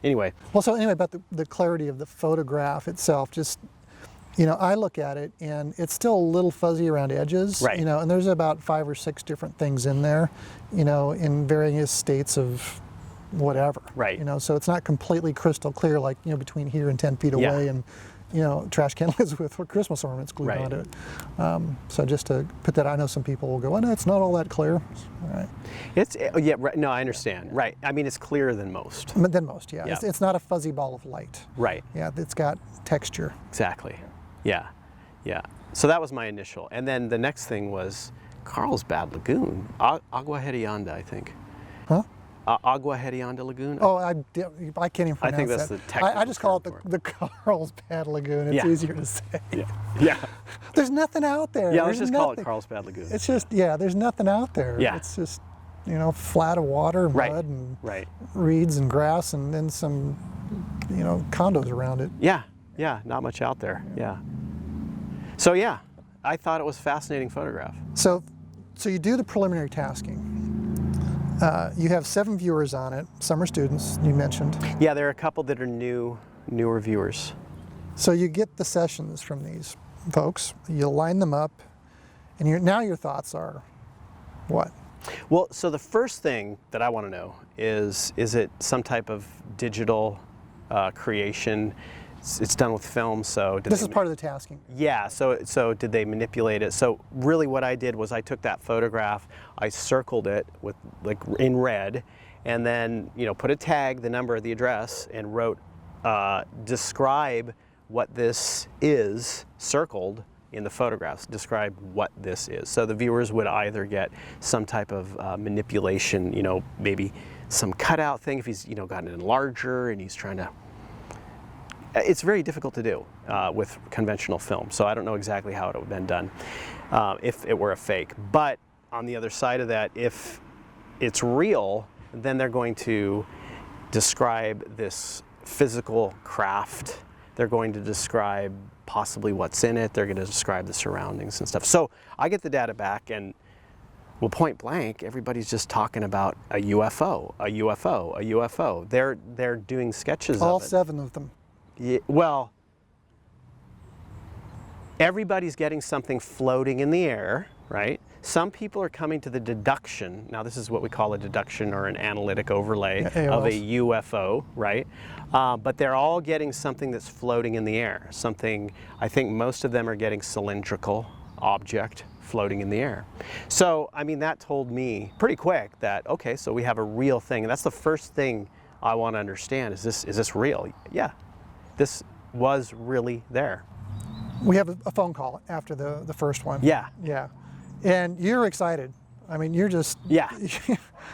S2: Anyway,
S1: Well, so anyway, about the clarity of the photograph itself, just, you know, I look at it and it's still a little fuzzy around edges,
S2: Right.
S1: you know, and there's about 5 or 6 different things in there, you know, in various states of whatever.
S2: Right.
S1: You know, so it's not completely crystal clear, like, you know, between here and 10 feet
S2: Yeah.
S1: away and, you know, trash can lids with Christmas ornaments glued
S2: Right.
S1: onto it. So just to put that, I know some people will go, oh, no, it's not all that clear. All right.
S2: it's, yeah, right, no, I understand. Right. I mean, it's clearer than most.
S1: But then most, yeah.
S2: Yeah.
S1: It's not a fuzzy ball of light.
S2: Right.
S1: Yeah, it's got texture.
S2: Exactly. Yeah. Yeah. So that was my initial. And then the next thing was Carlsbad Lagoon. Agua Hedionda, I think.
S1: Huh?
S2: Agua Hedionda Lagoon.
S1: Oh, I can't even pronounce
S2: I think that's
S1: that.
S2: the technical
S1: I just call it
S2: term for
S1: the Carlsbad Lagoon. It's
S2: Yeah.
S1: easier to say.
S2: Yeah. Yeah.
S1: There's nothing out there.
S2: Yeah,
S1: There's
S2: let's just call it
S1: nothing.
S2: Carlsbad Lagoon.
S1: It's just, yeah, there's nothing out there.
S2: Yeah.
S1: It's just, you know, flat of water and
S2: Right.
S1: mud and
S2: Right.
S1: reeds and grass and then some, you know, condos around it.
S2: Yeah. Yeah. Not much out there. Yeah. So yeah, I thought it was a fascinating photograph.
S1: So you do the preliminary tasking. You have 7 viewers on it. Some are students, you mentioned.
S2: Yeah, there are a couple that are newer viewers.
S1: So you get the sessions from these folks. You line them up, and now your thoughts are what?
S2: Well, so the first thing that I want to know is it some type of digital creation? It's done with film, so
S1: This is part of the tasking.
S2: Yeah, so did they manipulate it? So really what I did was I took that photograph, I circled it with like in red, and then, you know, put a tag, the number, the address, and wrote describe what this is, circled in the photographs, describe what this is. So the viewers would either get some type of manipulation, you know, maybe some cutout thing if he's, you know, gotten an enlarger and he's trying to. It's very difficult to do with conventional film, so I don't know exactly how it would have been done if it were a fake. But on the other side of that, if it's real, then they're going to describe this physical craft. They're going to describe possibly what's in it. They're going to describe the surroundings and stuff. So I get the data back, and well, point blank, everybody's just talking about a UFO, a UFO, a UFO. They're doing sketches
S1: All
S2: of it.
S1: 7 of them.
S2: Yeah, well, everybody's getting something floating in the air, right? Some people are coming to the deduction. Now, this is what we call a deduction or an analytic overlay of a UFO, right? But they're all getting something that's floating in the air. Something, I think most of them are getting cylindrical object floating in the air. So, I mean, that told me pretty quick that, okay, so we have a real thing. And that's the first thing I want to understand. Is this real? Yeah. This was really there.
S1: We have a phone call after the first one.
S2: Yeah.
S1: Yeah. And you're excited. I mean, you're just,
S2: Yeah.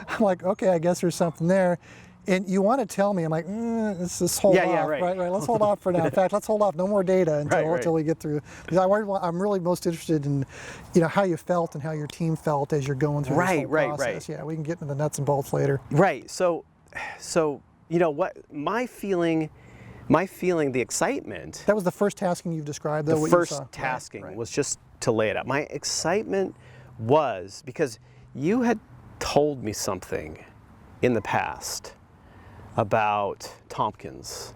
S1: I'm like, okay, I guess there's something there. And you want to tell me, I'm like, let's just hold off.
S2: Yeah, right.
S1: Right. Let's hold off for now. In fact, let's hold off. No more data until we get through. Because I'm really most interested in, you know, how you felt and how your team felt as you're going through this whole process. Yeah, we can get into the nuts and bolts later.
S2: Right. So, you know what, my feeling, the excitement.
S1: That was the first tasking you've described, though.
S2: The
S1: what
S2: first
S1: you saw.
S2: tasking
S1: Right.
S2: was just to lay it out. My excitement was because you had told me something in the past about Tompkins,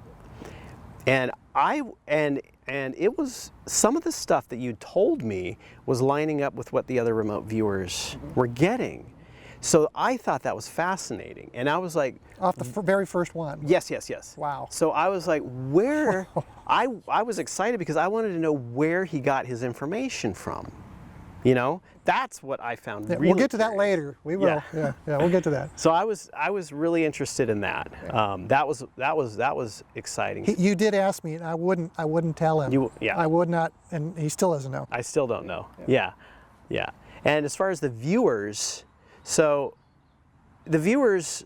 S2: and it was some of the stuff that you told me was lining up with what the other remote viewers were getting. So I thought that was fascinating, and I was like,
S1: Off the very first one.
S2: yes.
S1: Wow.
S2: So I was like, where? I was excited because I wanted to know where he got his information from. You know, that's what I found.
S1: Yeah,
S2: really
S1: we'll get to that
S2: curious.
S1: later. We will. Yeah, we'll get to that.
S2: So I was really interested in that. That was exciting.
S1: You did ask me, and I wouldn't tell him.
S2: Yeah.
S1: I would not, and he still doesn't know.
S2: I still don't know. Yeah. And as far as the viewers, so the viewers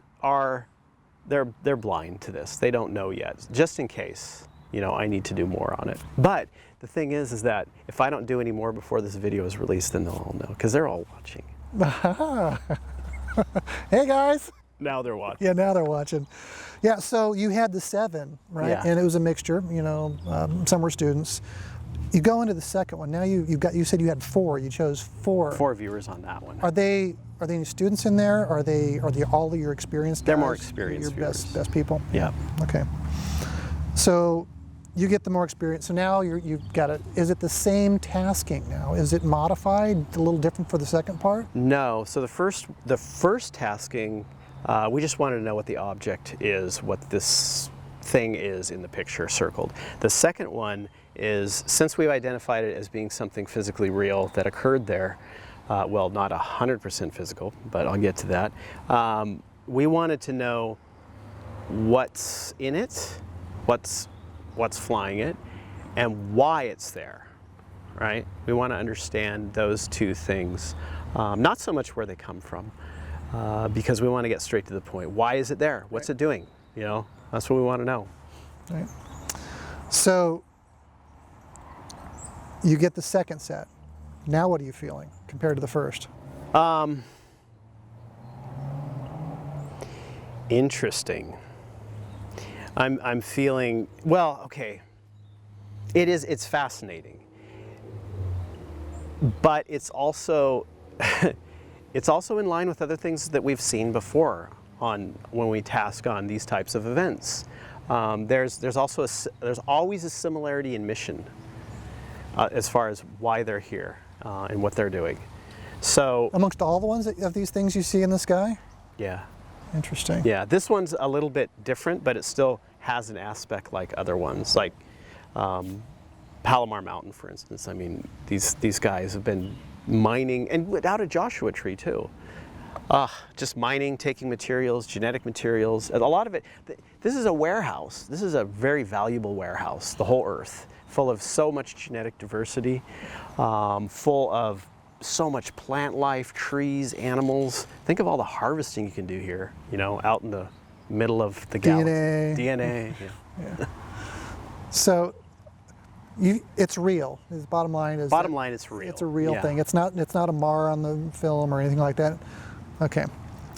S2: they're blind to this. They don't know yet. Just in case, you know, I need to do more on it. But the thing is that if I don't do any more before this video is released, then they'll all know because they're all watching.
S1: Hey guys.
S2: Now they're watching.
S1: Yeah, now they're watching. Yeah, so you had the 7, right?
S2: Yeah.
S1: And it was a mixture. You know, some were students. You go into the second one. Now you said you had 4. You chose 4.
S2: 4 viewers on that one.
S1: Are they are there any students in there? Are they all of your experienced guys?
S2: They're more experienced
S1: Your best people?
S2: Yeah.
S1: Okay. So you get the more experience. So now you've got it. Is it the same tasking now? Is it modified, a little different for the second part?
S2: No. So the first tasking, we just wanted to know what the object is, what this thing is in the picture circled. The second one is, since we've identified it as being something physically real that occurred there, well, not 100% physical, but I'll get to that. We wanted to know what's in it, what's flying it, and why it's there, right? We want to understand those two things, not so much where they come from, because we want to get straight to the point. Why is it there? What's it doing? You know, that's what we want to know.
S1: Right. So you get the second set. Now what are you feeling compared to the first?
S2: Interesting. I'm feeling, well, okay. It's fascinating. But it's also it's also in line with other things that we've seen before when we task on these types of events. There's always a similarity in mission as far as why they're here and what they're doing. So
S1: amongst all the ones of these things you see in the sky?
S2: Yeah.
S1: Interesting.
S2: Yeah, this one's a little bit different, but it still has an aspect like other ones, like Palomar Mountain, for instance. I mean, these guys have been mining, and without a Joshua tree too. Just mining, taking materials, genetic materials. A lot of it. This is a warehouse. This is a very valuable warehouse. The whole Earth, full of so much genetic diversity, full of so much plant life, trees, animals. Think of all the harvesting you can do here, you know, out in the middle of the galaxy. DNA. Yeah.
S1: So it's real. The bottom line is
S2: it's real.
S1: It's a real thing. It's not a mar on the film or anything like that. Okay.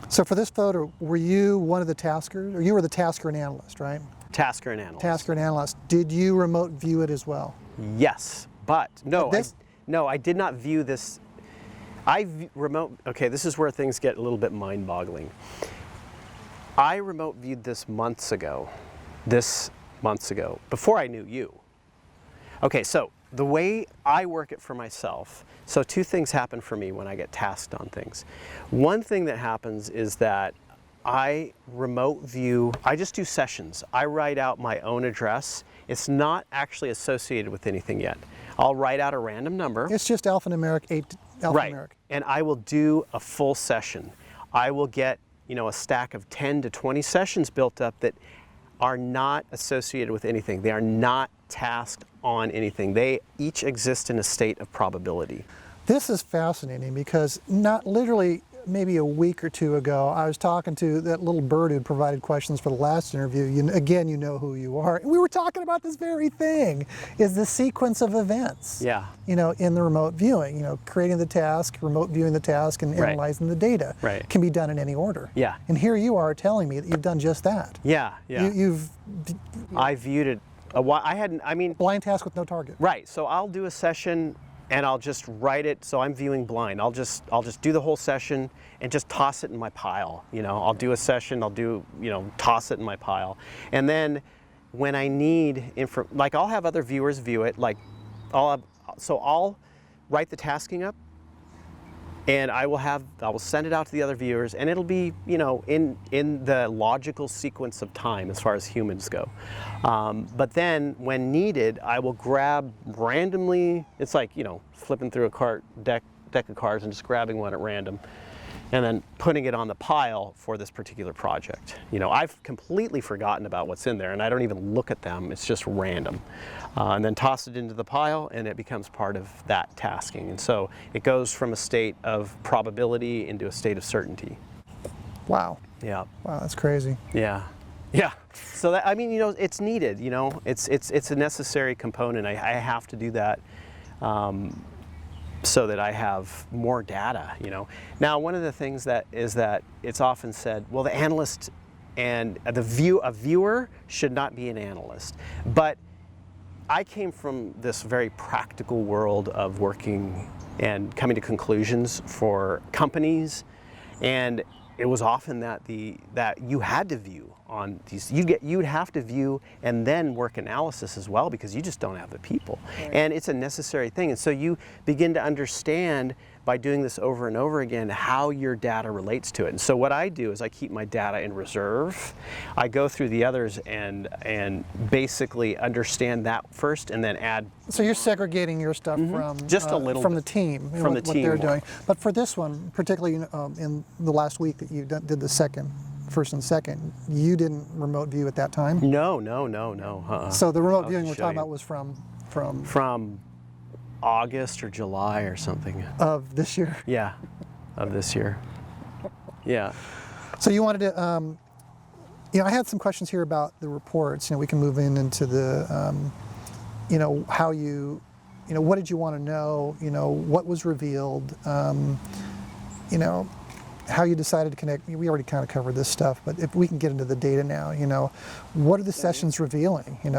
S1: So for this photo, were you one of the taskers, or you were the tasker and analyst, right?
S2: Tasker and analyst.
S1: Tasker and analyst. Did you remote view it as well?
S2: Yes, but no, I did not view this. Okay, this is where things get a little bit mind-boggling. I remote viewed this months ago, before I knew you. Okay, so the way I work it for myself, so two things happen for me when I get tasked on things. One thing that happens is that I remote view, I just do sessions. I write out my own address. It's not actually associated with anything yet. I'll write out a random number.
S1: It's just alphanumeric, 8 alphanumeric.
S2: Right, and I will do a full session. I will get, you know, a stack of 10 to 20 sessions built up that are not associated with anything. They are not tasked on anything. They each exist in a state of probability.
S1: This is fascinating because not literally maybe a week or two ago, I was talking to that little bird who provided questions for the last interview. Again, you know who you are. And we were talking about this very thing, is the sequence of events.
S2: Yeah.
S1: You know, in the remote viewing, you know, creating the task, remote viewing the task, and analyzing the data.
S2: Right.
S1: Can be done in any order.
S2: Yeah.
S1: And here you are telling me that you've done just that.
S2: Yeah, yeah. I viewed it,
S1: blind task with no target.
S2: Right, so I'll do a session and I'll just write it, so I'm viewing blind. I'll just do the whole session and just toss it in my pile. You know, I'll do a session, toss it in my pile. And then when I need I'll have other viewers view it, so I'll write the tasking up and I will send it out to the other viewers, and it'll be, you know, in the logical sequence of time as far as humans go. But then when needed, I will grab randomly, it's like, you know, flipping through a deck of cards and just grabbing one at random and then putting it on the pile for this particular project. You know, I've completely forgotten about what's in there and I don't even look at them, it's just random. And then toss it into the pile and it becomes part of that tasking. And so it goes from a state of probability into a state of certainty.
S1: Wow.
S2: Yeah.
S1: Wow, that's crazy.
S2: Yeah. Yeah. So that, I mean, you know, it's needed, you know, it's a necessary component. I have to do that. So that I have more data, you know. Now, one of the things is that it's often said, well, the analyst and a viewer should not be an analyst. But I came from this very practical world of working and coming to conclusions for companies And it was often that that you had to view on these. You'd have to view and then work analysis as well, because you just don't have the people. Right. And it's a necessary thing. And so you begin to understand by doing this over and over again how your data relates to it. And so what I do is I keep my data in reserve. I go through the others and basically understand that first, and then add.
S1: So you're segregating your stuff from
S2: just a little
S1: from
S2: bit.
S1: the team,
S2: From the team,
S1: what they're doing. But for this one, particularly in the last week that you did the first and second, you didn't remote view at that time?
S2: No.
S1: So the remote viewing we're talking about was from
S2: August or July or something.
S1: Of this year?
S2: Yeah, of this year. Yeah.
S1: So you wanted to, I had some questions here about the reports. We can move into the, how what did you want to know? What was revealed? How you decided to connect. We already kind of covered this stuff, but if we can get into the data now, what are the sessions revealing? And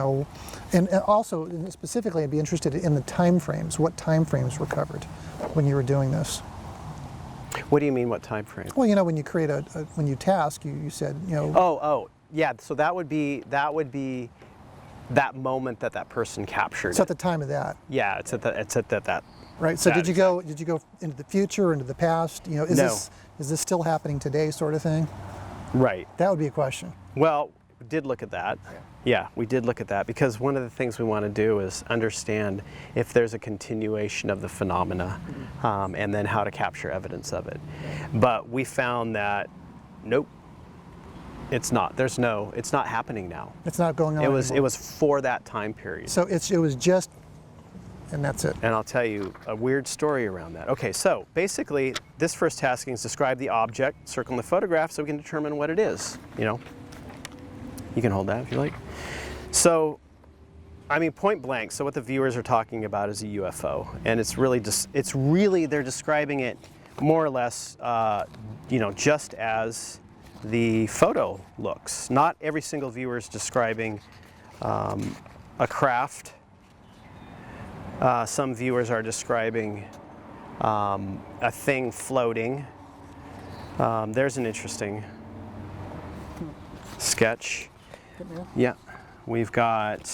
S1: also specifically, I'd be interested in the time frames. What time frames were covered when you were doing this?
S2: What do you mean, what time frame?
S1: Well, when you create when you task, you said,
S2: Oh, yeah. So that would be that moment that person captured.
S1: It's at the time of that.
S2: Yeah, it's at that.
S1: Right. So did you go into the future, into the past? Is this still happening today, sort of thing?
S2: Right.
S1: That would be a question.
S2: Well, we did look at that. Yeah, we did look at that, because one of the things we want to do is understand if there's a continuation of the phenomena, and then how to capture evidence of it. But we found that, nope, it's not. It's not happening now.
S1: It's not going on anymore.
S2: It was for that time period.
S1: So it was just. And that's it.
S2: And I'll tell you a weird story around that. Okay, so basically, this first tasking is describe the object, circle in the photograph so we can determine what it is. You can hold that if you like. So, point blank, so what the viewers are talking about is a UFO. And it's really, they're describing it more or less, just as the photo looks. Not every single viewer is describing a craft. Some viewers are describing a thing floating. There's an interesting sketch. Yeah, we've got.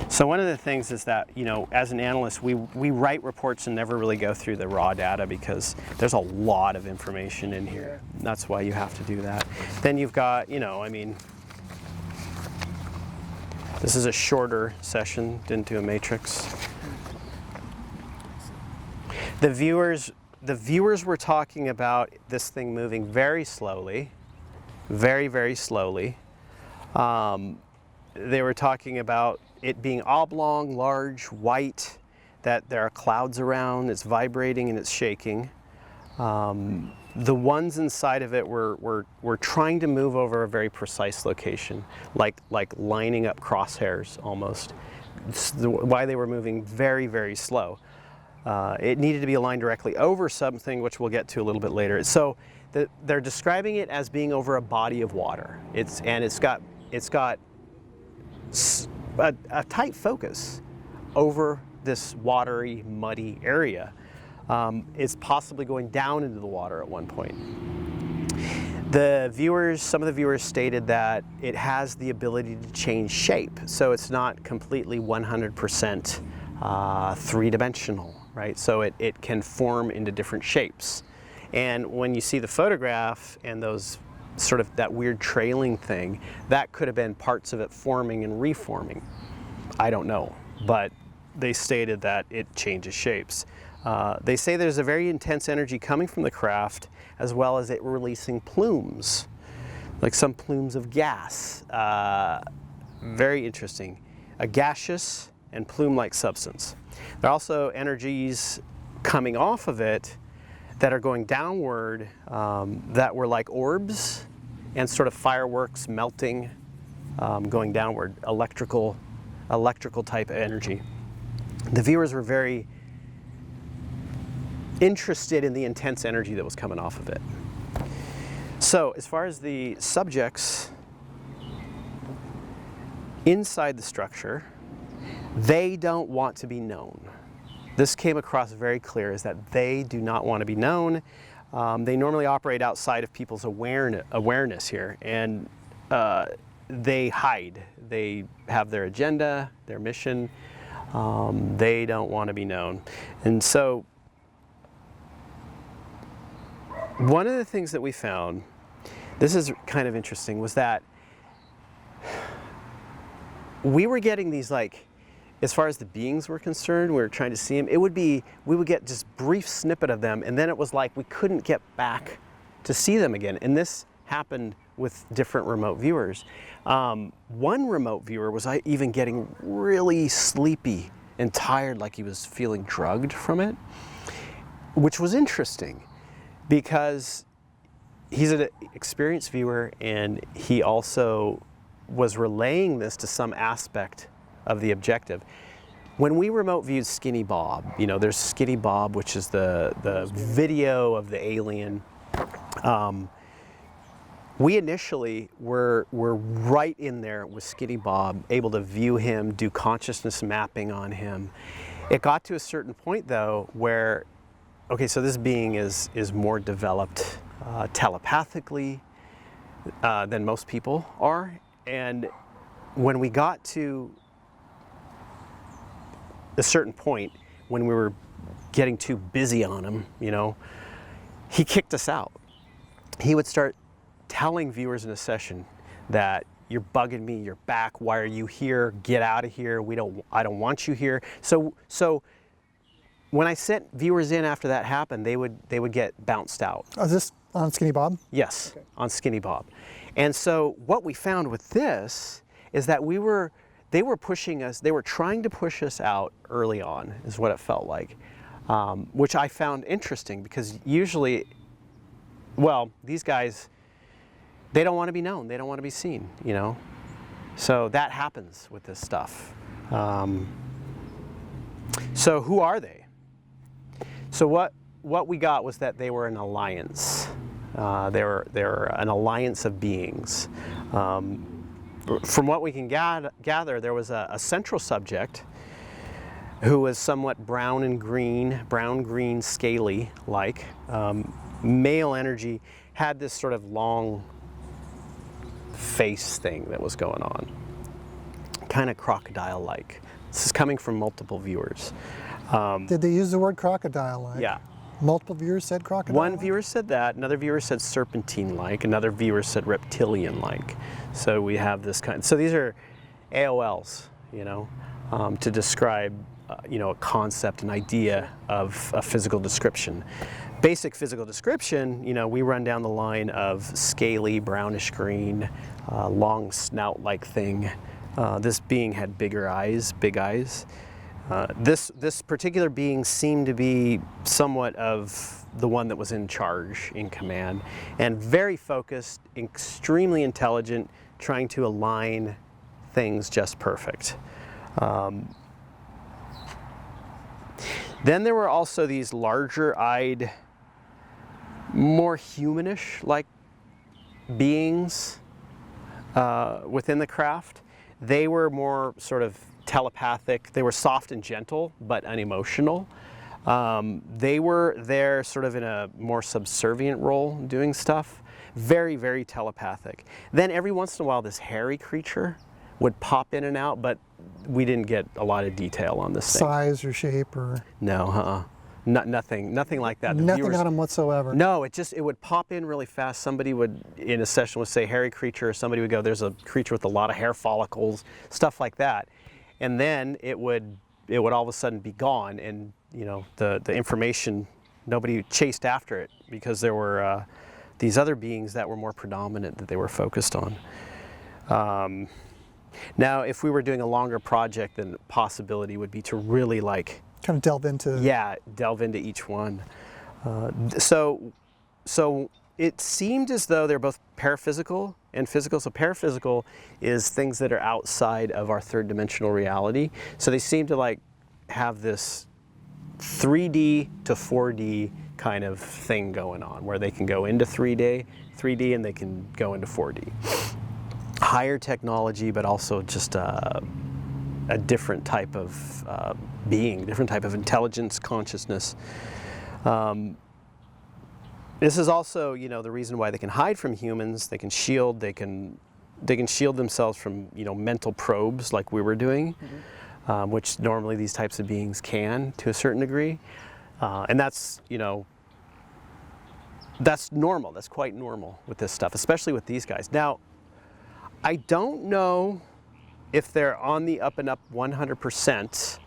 S2: So one of the things is that, as an analyst, we write reports and never really go through the raw data, because there's a lot of information in here. That's why you have to do that. Then you've got, this is a shorter session, didn't do a matrix. The viewers were talking about this thing moving very slowly, very, very slowly. They were talking about it being oblong, large, white, that there are clouds around, it's vibrating and it's shaking. The ones inside of it were trying to move over a very precise location, like lining up crosshairs almost. Why they were moving very, very slow. It needed to be aligned directly over something, which we'll get to a little bit later. So they're describing it as being over a body of water. It's got a tight focus over this watery, muddy area. It's possibly going down into the water at one point. Some of the viewers stated that it has the ability to change shape, so it's not completely 100% three-dimensional, right? So it can form into different shapes. And when you see the photograph and those sort of that weird trailing thing, that could have been parts of it forming and reforming. I don't know, but they stated that it changes shapes. They say there's a very intense energy coming from the craft, as well as it releasing plumes, like some plumes of gas. Very interesting. A gaseous and plume-like substance. There are also energies coming off of it that are going downward, that were like orbs and sort of fireworks melting, going downward, electrical type energy. The viewers were very interested in the intense energy that was coming off of it. So as far as the subjects inside the structure, they don't want to be known. This came across very clear, is that they do not want to be known. They normally operate outside of people's awareness here, and they hide. They have their agenda, their mission. They don't want to be known. And so one of the things that we found, this is kind of interesting, was that we were getting these, like, as far as the beings were concerned, we were trying to see them. We would get just brief snippet of them, and then it was like we couldn't get back to see them again. And this happened with different remote viewers. One remote viewer was even getting really sleepy and tired, like he was feeling drugged from it, which was interesting because he's an experienced viewer, and he also was relaying this to some aspect of the objective. When we remote viewed Skinny Bob, you know, there's Skinny Bob, which is the video of the alien. We initially were right in there with Skinny Bob, able to view him, do consciousness mapping on him. It got to a certain point though where, okay, so this being is more developed telepathically than most people are. And when we got to a certain point, when we were getting too busy on him, you know, he kicked us out. He would start telling viewers in a session that you're bugging me, you're back, why are you here, get out of here, I don't want you here. So when I sent viewers in after that happened, they would get bounced out.
S1: Oh, is this on Skinny Bob?
S2: Yes,
S1: okay.
S2: On Skinny Bob. And so what we found with this is that they were pushing us, they were trying to push us out early on, is what it felt like, which I found interesting because usually, well, these guys, they don't want to be known, they don't want to be seen, you know? So that happens with this stuff. So who are they? So what we got was that they were an alliance. They were an alliance of beings. From what we can gather, there was a central subject who was somewhat brown green, scaly-like. Male energy, had this sort of long face thing that was going on, kind of crocodile-like. This is coming from multiple viewers.
S1: Did they use the word crocodile-like?
S2: Yeah.
S1: Multiple viewers said crocodile?
S2: One viewer said that, another viewer said serpentine-like, another viewer said reptilian-like. So we have this kind, so these are AOLs, you know, to describe, you know, a concept, an idea of a physical description. Basic physical description, you know, we run down the line of scaly, brownish green, long snout-like thing. This being had big eyes. This particular being seemed to be somewhat of the one that was in charge, in command, and very focused, extremely intelligent, trying to align things just perfect. Then there were also these larger-eyed, more humanish like beings within the craft. They were more sort of telepathic. They were soft and gentle, but unemotional. They were there sort of in a more subservient role, doing stuff. Very, very telepathic. Then every once in a while, this hairy creature would pop in and out, but we didn't get a lot of detail on this thing.
S1: Size or shape or?
S2: No, nothing like that. The
S1: Nothing
S2: viewers,
S1: on them whatsoever?
S2: No, it would pop in really fast. Somebody would, in a session, would say hairy creature, or somebody would go, there's a creature with a lot of hair follicles, stuff like that. And then it would all of a sudden be gone, and you know, the information, nobody chased after it because there were these other beings that were more predominant that they were focused on. Now, if we were doing a longer project, then the possibility would be to really like
S1: kind of delve into
S2: each one. So it seemed as though they're both paraphysical and physical. So paraphysical is things that are outside of our third dimensional reality. So they seem to like have this 3D to 4D kind of thing going on, where they can go into 3D and they can go into 4D. Higher technology, but also just a different type of being, different type of intelligence, consciousness. This is also, you know, the reason why they can hide from humans. They can shield. They can shield themselves from, you know, mental probes like we were doing, which normally these types of beings can to a certain degree, and that's, you know, that's normal. That's quite normal with this stuff, especially with these guys. Now, I don't know if they're on the up and up 100%.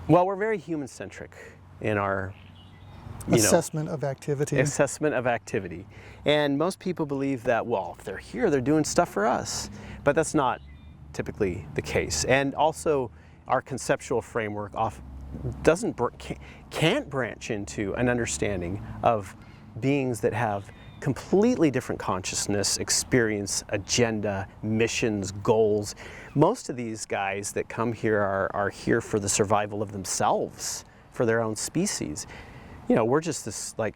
S2: Well, we're very human-centric in our
S1: assessment of activity.
S2: Assessment of activity. And most people believe that, well, if they're here, they're doing stuff for us. But that's not typically the case. And also, our conceptual framework can't branch into an understanding of beings that have completely different consciousness, experience, agenda, missions, goals. Most of these guys that come here are here for the survival of themselves, for their own species. You know, we're just this, like,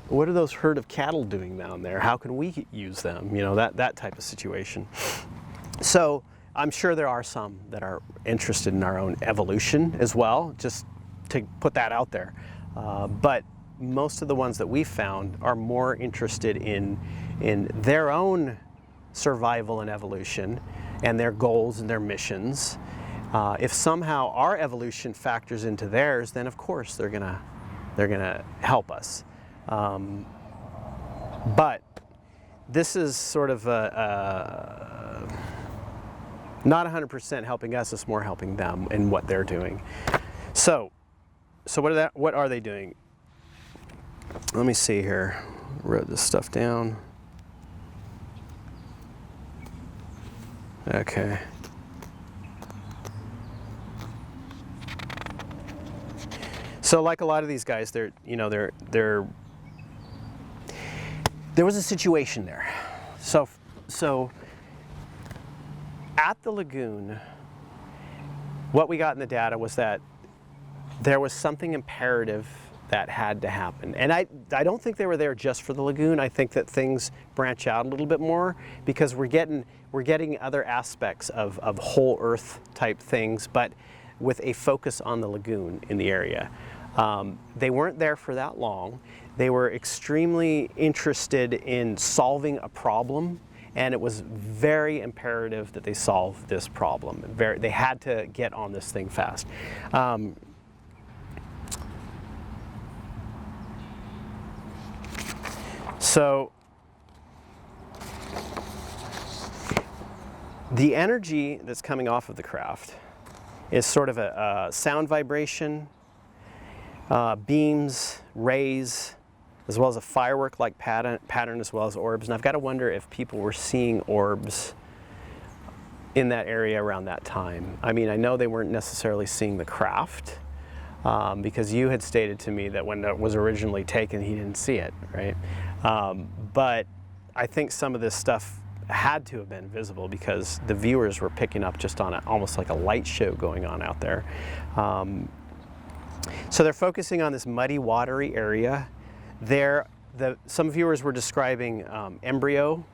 S2: what are those herd of cattle doing down there? How can we use them? You know, that type of situation. So I'm sure there are some that are interested in our own evolution as well, just to put that out there. But most of the ones that we found are more interested in their own survival and evolution and their goals and their missions. If somehow our evolution factors into theirs, then of course they're gonna help us. But this is sort of not 100% helping us, it's more helping them in what they're doing. So what are they doing? Let me see here. Wrote this stuff down. Okay. So like a lot of these guys, there was a situation there. So at the lagoon, what we got in the data was that there was something imperative that had to happen. And I don't think they were there just for the lagoon. I think that things branch out a little bit more because we're getting other aspects of whole earth type things, but with a focus on the lagoon in the area. They weren't there for that long. They were extremely interested in solving a problem, and it was very imperative that they solve this problem. They had to get on this thing fast. So the energy that's coming off of the craft is sort of a sound vibration, beams, rays, as well as a firework-like pattern, as well as orbs. And I've got to wonder if people were seeing orbs in that area around that time. I mean, I know they weren't necessarily seeing the craft, because you had stated to me that when it was originally taken, he didn't see it, right? But I think some of this stuff had to have been visible because the viewers were picking up just on almost like a light show going on out there. So they're focusing on this muddy, watery area. Some viewers were describing embryo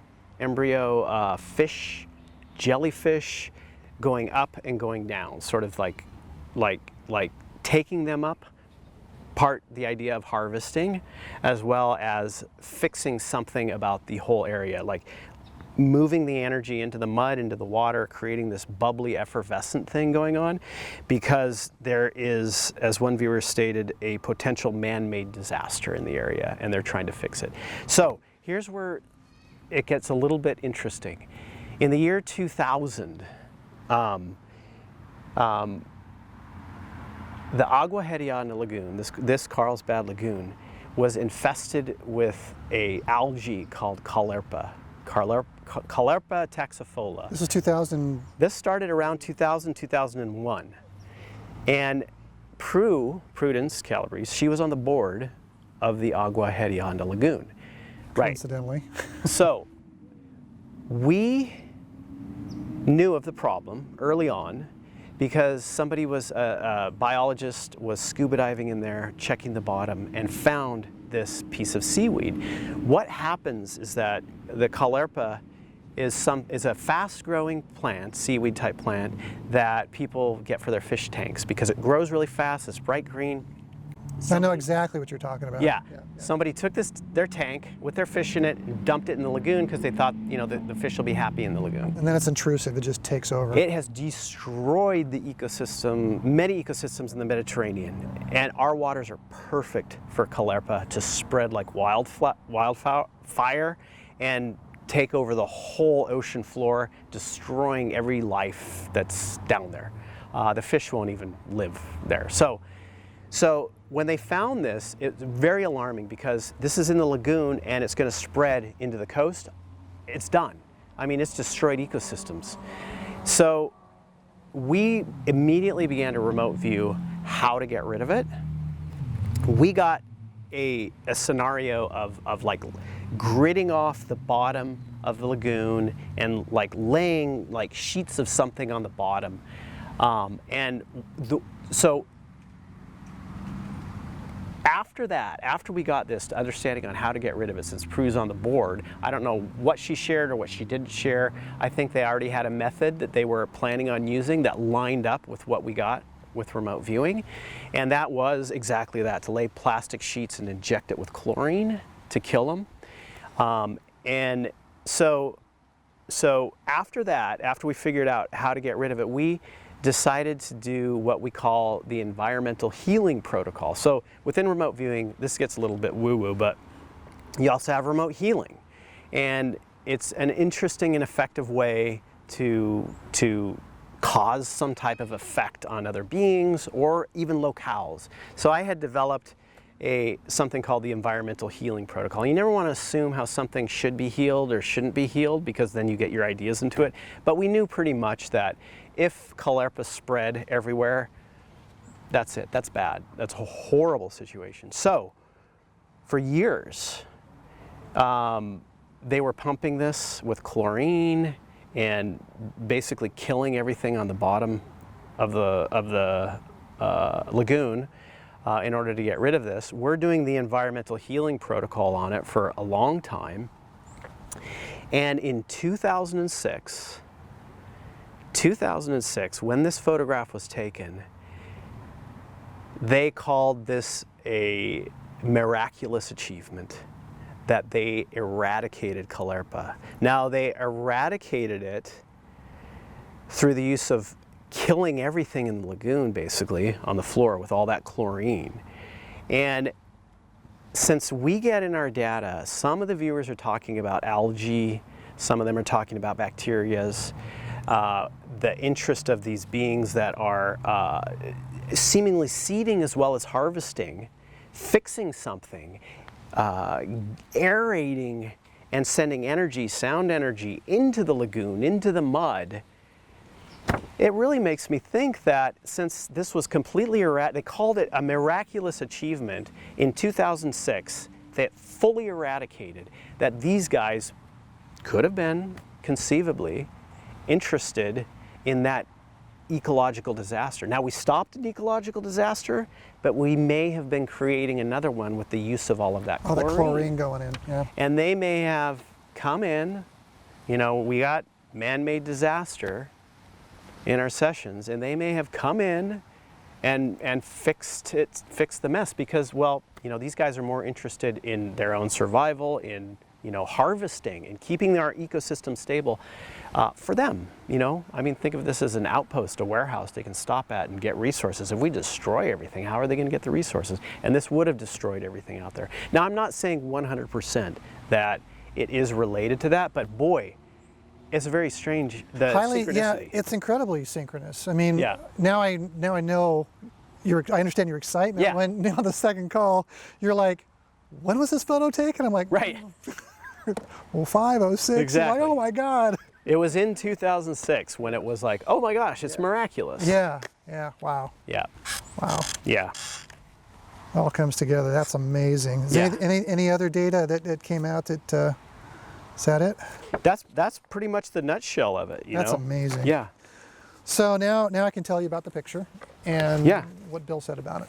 S2: fish, jellyfish, going up and going down, sort of like taking them up. The idea of harvesting, as well as fixing something about the whole area, like moving the energy into the mud, into the water, creating this bubbly, effervescent thing going on, because there is, as one viewer stated, a potential man-made disaster in the area, and they're trying to fix it. So here's where it gets a little bit interesting. In the year 2000, the Agua Hedionda Lagoon, this Carlsbad lagoon, was infested with a algae called Caulerpa taxifolia.
S1: This is 2000.
S2: This started around 2000, 2001. And Prudence Calabrese, she was on the board of the Agua Hedionda Lagoon.
S1: Coincidentally.
S2: Right. So we knew of the problem early on, because somebody a biologist was scuba diving in there, checking the bottom, and found this piece of seaweed. What happens is that the Caulerpa is a fast-growing plant, seaweed-type plant, that people get for their fish tanks because it grows really fast. It's bright green,
S1: I know exactly what you're talking about.
S2: Yeah. Somebody took their tank with their fish in it and dumped it in the lagoon because they thought, the fish will be happy in the lagoon.
S1: And then it's intrusive, it just takes over.
S2: It has destroyed the ecosystem, many ecosystems in the Mediterranean. And our waters are perfect for Caulerpa to spread like wildfire and take over the whole ocean floor, destroying every life that's down there. The fish won't even live there. So when they found this, it's very alarming because this is in the lagoon and it's going to spread into the coast. It's done. I mean, it's destroyed ecosystems. So we immediately began to remote view how to get rid of it. We got a scenario of like gridding off the bottom of the lagoon and like laying like sheets of something on the bottom. So after we got this understanding on how to get rid of it, since Prue's on the board, I don't know what she shared or what she didn't share. I think they already had a method that they were planning on using that lined up with what we got with remote viewing. And that was exactly that, to lay plastic sheets and inject it with chlorine to kill them. And so after that, after we figured out how to get rid of it, we decided to do what we call the environmental healing protocol. So within remote viewing, this gets a little bit woo-woo, but you also have remote healing. And it's an interesting and effective way to cause some type of effect on other beings or even locales. So I had developed something called the environmental healing protocol. You never want to assume how something should be healed or shouldn't be healed, because then you get your ideas into it. But we knew pretty much that if Caulerpa spread everywhere, that's it. That's bad. That's a horrible situation. So for years, they were pumping this with chlorine and basically killing everything on the bottom of the lagoon. In order to get rid of this. We're doing the environmental healing protocol on it for a long time. And in 2006, when this photograph was taken, they called this a miraculous achievement, that they eradicated Caulerpa. Now, they eradicated it through the use of killing everything in the lagoon, basically, on the floor with all that chlorine. And since we get in our data, some of the viewers are talking about algae, some of them are talking about bacterias, the interest of these beings that are seemingly seeding as well as harvesting, fixing something, aerating and sending energy, sound energy, into the lagoon, into the mud. It really makes me think that since this was completely they called it a miraculous achievement in 2006, that fully eradicated, that these guys could have been conceivably interested in that ecological disaster. Now, we stopped an ecological disaster, but we may have been creating another one with the use of all of that chlorine.
S1: All the chlorine going in, yeah.
S2: And they may have come in, we got man-made disaster in our sessions, and they may have come in and fixed the mess, because, well, these guys are more interested in their own survival, in harvesting and keeping our ecosystem stable for them. I mean, think of this as an outpost, a warehouse they can stop at and get resources. If we destroy everything, how are they going to get the resources? And this would have destroyed everything out there. Now, I'm not saying 100% that it is related to that, but boy, it's very strange, the synchronicity.
S1: Yeah, it's incredibly synchronous. I mean,
S2: yeah.
S1: now I know I understand your excitement.
S2: Yeah.
S1: When now the second call, you're like, when was this photo taken? I'm like,
S2: right.
S1: Well, 506.
S2: Exactly.
S1: I'm like, oh my God.
S2: It was in 2006 when it was like, oh my gosh, it's miraculous.
S1: Yeah, yeah, wow.
S2: Yeah.
S1: Wow.
S2: Yeah.
S1: It all comes together. That's amazing. Is there any other data that came out that, is that it?
S2: That's pretty much the nutshell of it.
S1: That's amazing.
S2: Yeah.
S1: So now I can tell you about the picture and what Bill said about it.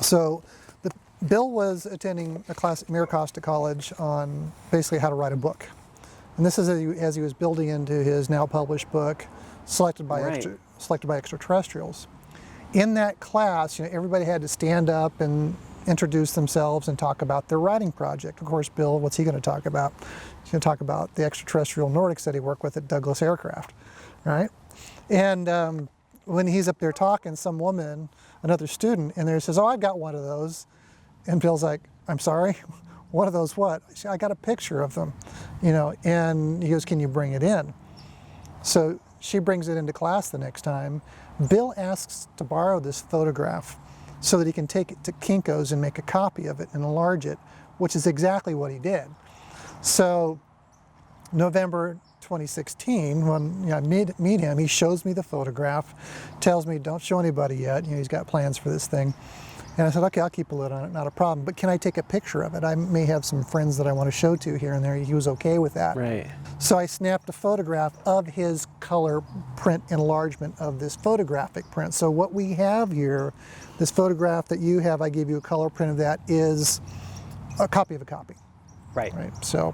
S1: So Bill was attending a class at Miracosta College on basically how to write a book. And this is as he was building into his now published book, Selected by Extraterrestrials. in that class, everybody had to stand up and introduce themselves and talk about their writing project. Of course, Bill, what's he going to talk about? He's going to talk about the extraterrestrial Nordics that he worked with at Douglas Aircraft, right? And when he's up there talking, some woman, another student, in there says, "Oh, I've got one of those." And Bill's like, "I'm sorry, one of those what?" "I got a picture of them, and he goes, "Can you bring it in?" So she brings it into class the next time. Bill asks to borrow this photograph so that he can take it to Kinko's and make a copy of it and enlarge it, which is exactly what he did. So November 2016, when I meet him, he shows me the photograph, tells me, "Don't show anybody yet. He's got plans for this thing." And I said, "Okay, I'll keep a lid on it, not a problem. But can I take a picture of it? I may have some friends that I want to show to here and there." He was okay with that.
S2: Right.
S1: So I snapped a photograph of his color print enlargement of this photographic print. So what we have here, this photograph that you have, I gave you a color print of that, is a copy of a copy.
S2: Right.
S1: So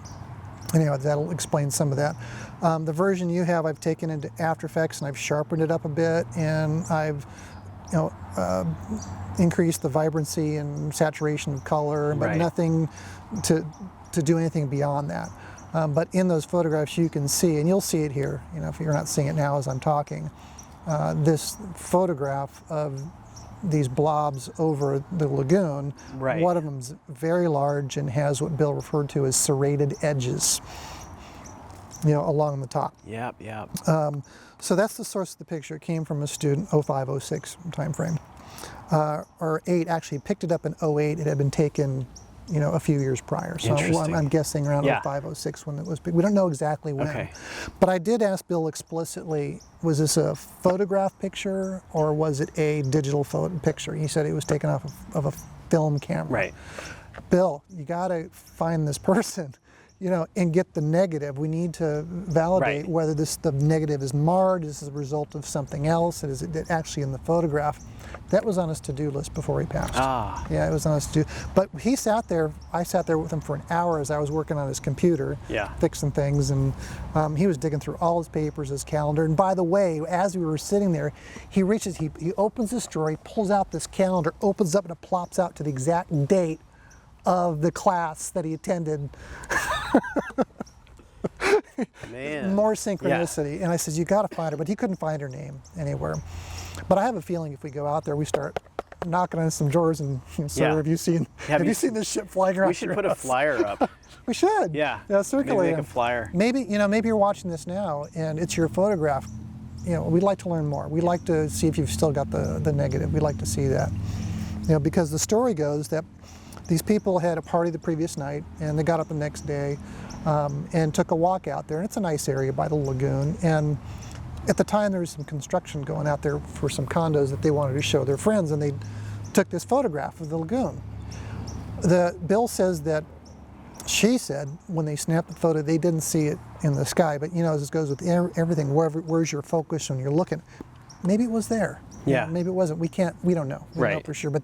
S1: anyway, that'll explain some of that. The version you have, I've taken into After Effects and I've sharpened it up a bit, and I've increased the vibrancy and saturation of color, but
S2: Right.
S1: nothing to do anything beyond that. But in those photographs you can see, and you'll see it here, if you're not seeing it now as I'm talking, this photograph of these blobs over the lagoon.
S2: Right.
S1: One of them's very large and has what Bill referred to as serrated edges, along the top.
S2: Yep.
S1: So that's the source of the picture. It came from a student, 05-06 time frame. Or 8, actually picked it up in 08. It had been taken, a few years prior. So
S2: Interesting.
S1: I'm guessing around
S2: Yeah.
S1: 05-06 when it was, we don't know exactly when.
S2: Okay.
S1: But I did ask Bill explicitly, was this a photograph picture or was it a digital photo picture? He said it was taken off of a film camera.
S2: Right.
S1: Bill, you got to find this person, and get the negative. We need to validate
S2: Right.
S1: whether the negative is marred, is a result of something else, is it actually in the photograph. That was on his to-do list before he passed.
S2: Ah.
S1: Yeah, it was on his to-do. But he sat there, I sat there with him for an hour as I was working on his computer,
S2: Yeah.
S1: fixing things, and he was digging through all his papers, his calendar. And by the way, as we were sitting there, he reaches, he opens this drawer, he pulls out this calendar, opens up, and it plops out to the exact date of the class that he attended.
S2: Man.
S1: More synchronicity. Yeah. And I said, "You got to find her," but he couldn't find her name anywhere. But I have a feeling if we go out there, we start knocking on some drawers and, "Sir,
S2: Yeah.
S1: have you seen this ship flying around?"
S2: We should put a flyer up.
S1: We should.
S2: Yeah.
S1: Circulate.
S2: Maybe make a flyer.
S1: Maybe you're watching this now and it's your photograph. We'd like to learn more. We'd like to see if you've still got the negative. We'd like to see that. Because the story goes that these people had a party the previous night and they got up the next day and took a walk out there. And it's a nice area by the lagoon. And at the time there was some construction going out there for some condos that they wanted to show their friends, and they took this photograph of the lagoon. Bill says that she said when they snapped the photo they didn't see it in the sky, but as it goes with everything, where's your focus when you're looking? Maybe it was there.
S2: Yeah.
S1: Maybe it wasn't. We don't know. We don't know
S2: Right.
S1: for sure. But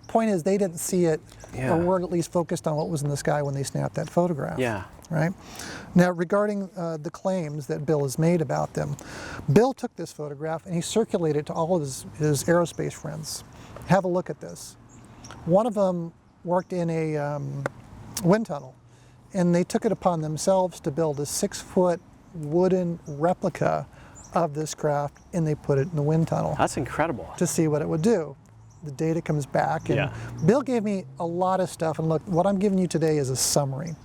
S1: point is they didn't see it,
S2: Yeah.
S1: or were at least focused on what was in the sky when they snapped that photograph.
S2: Yeah.
S1: Right? Now, regarding the claims that Bill has made about them, Bill took this photograph and he circulated it to all of his aerospace friends. Have a look at this. One of them worked in a wind tunnel, and they took it upon themselves to build a 6-foot wooden replica of this craft, and they put it in the wind tunnel
S2: That's incredible.
S1: to see what it would do. The data comes back, and
S2: Yeah.
S1: Bill gave me a lot of stuff, and look, what I'm giving you today is a summary.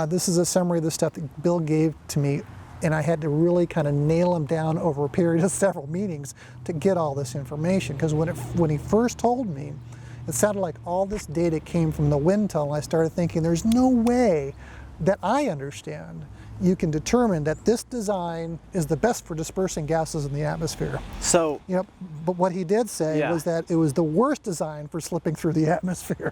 S1: This is a summary of the stuff that Bill gave to me, and I had to really kind of nail him down over a period of several meetings to get all this information, because when he first told me, it sounded like all this data came from the wind tunnel. I started thinking, there's no way that I understand you can determine that this design is the best for dispersing gases in the atmosphere.
S2: So,
S1: But what he did say
S2: Yeah.
S1: was that it was the worst design for slipping through the atmosphere.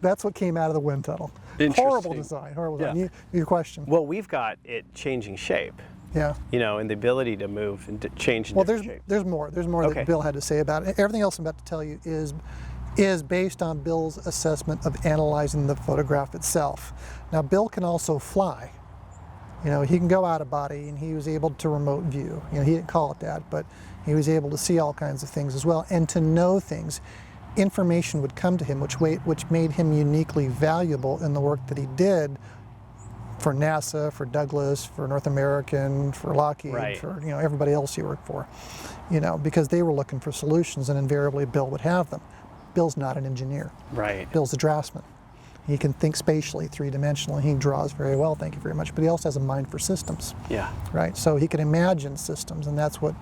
S1: That's what came out of the wind tunnel. Horrible design, horrible design. Your question.
S2: well, we've got it changing shape,
S1: Yeah.
S2: and the ability to move and to change in
S1: Well,
S2: different shape.
S1: there's more. There's more
S2: Okay.
S1: that Bill had to say about it. Everything else I'm about to tell you is based on Bill's assessment of analyzing the photograph itself. Now, Bill can also fly. You know, he can go out of body, and he was able to remote view. You know, he didn't call it that, but he was able to see all kinds of things as well, and to know things. Information would come to him, which made him uniquely valuable in the work that he did for NASA, for Douglas, for North American, for Lockheed,
S2: Right.
S1: for, you know, everybody else he worked for. You know, because they were looking for solutions, and invariably Bill would have them. Bill's not an engineer.
S2: Right.
S1: Bill's a draftsman. He can think spatially, three-dimensionally. He draws very well, thank you very much. But he also has a mind for systems.
S2: Yeah.
S1: Right. So he can imagine systems, and that's what,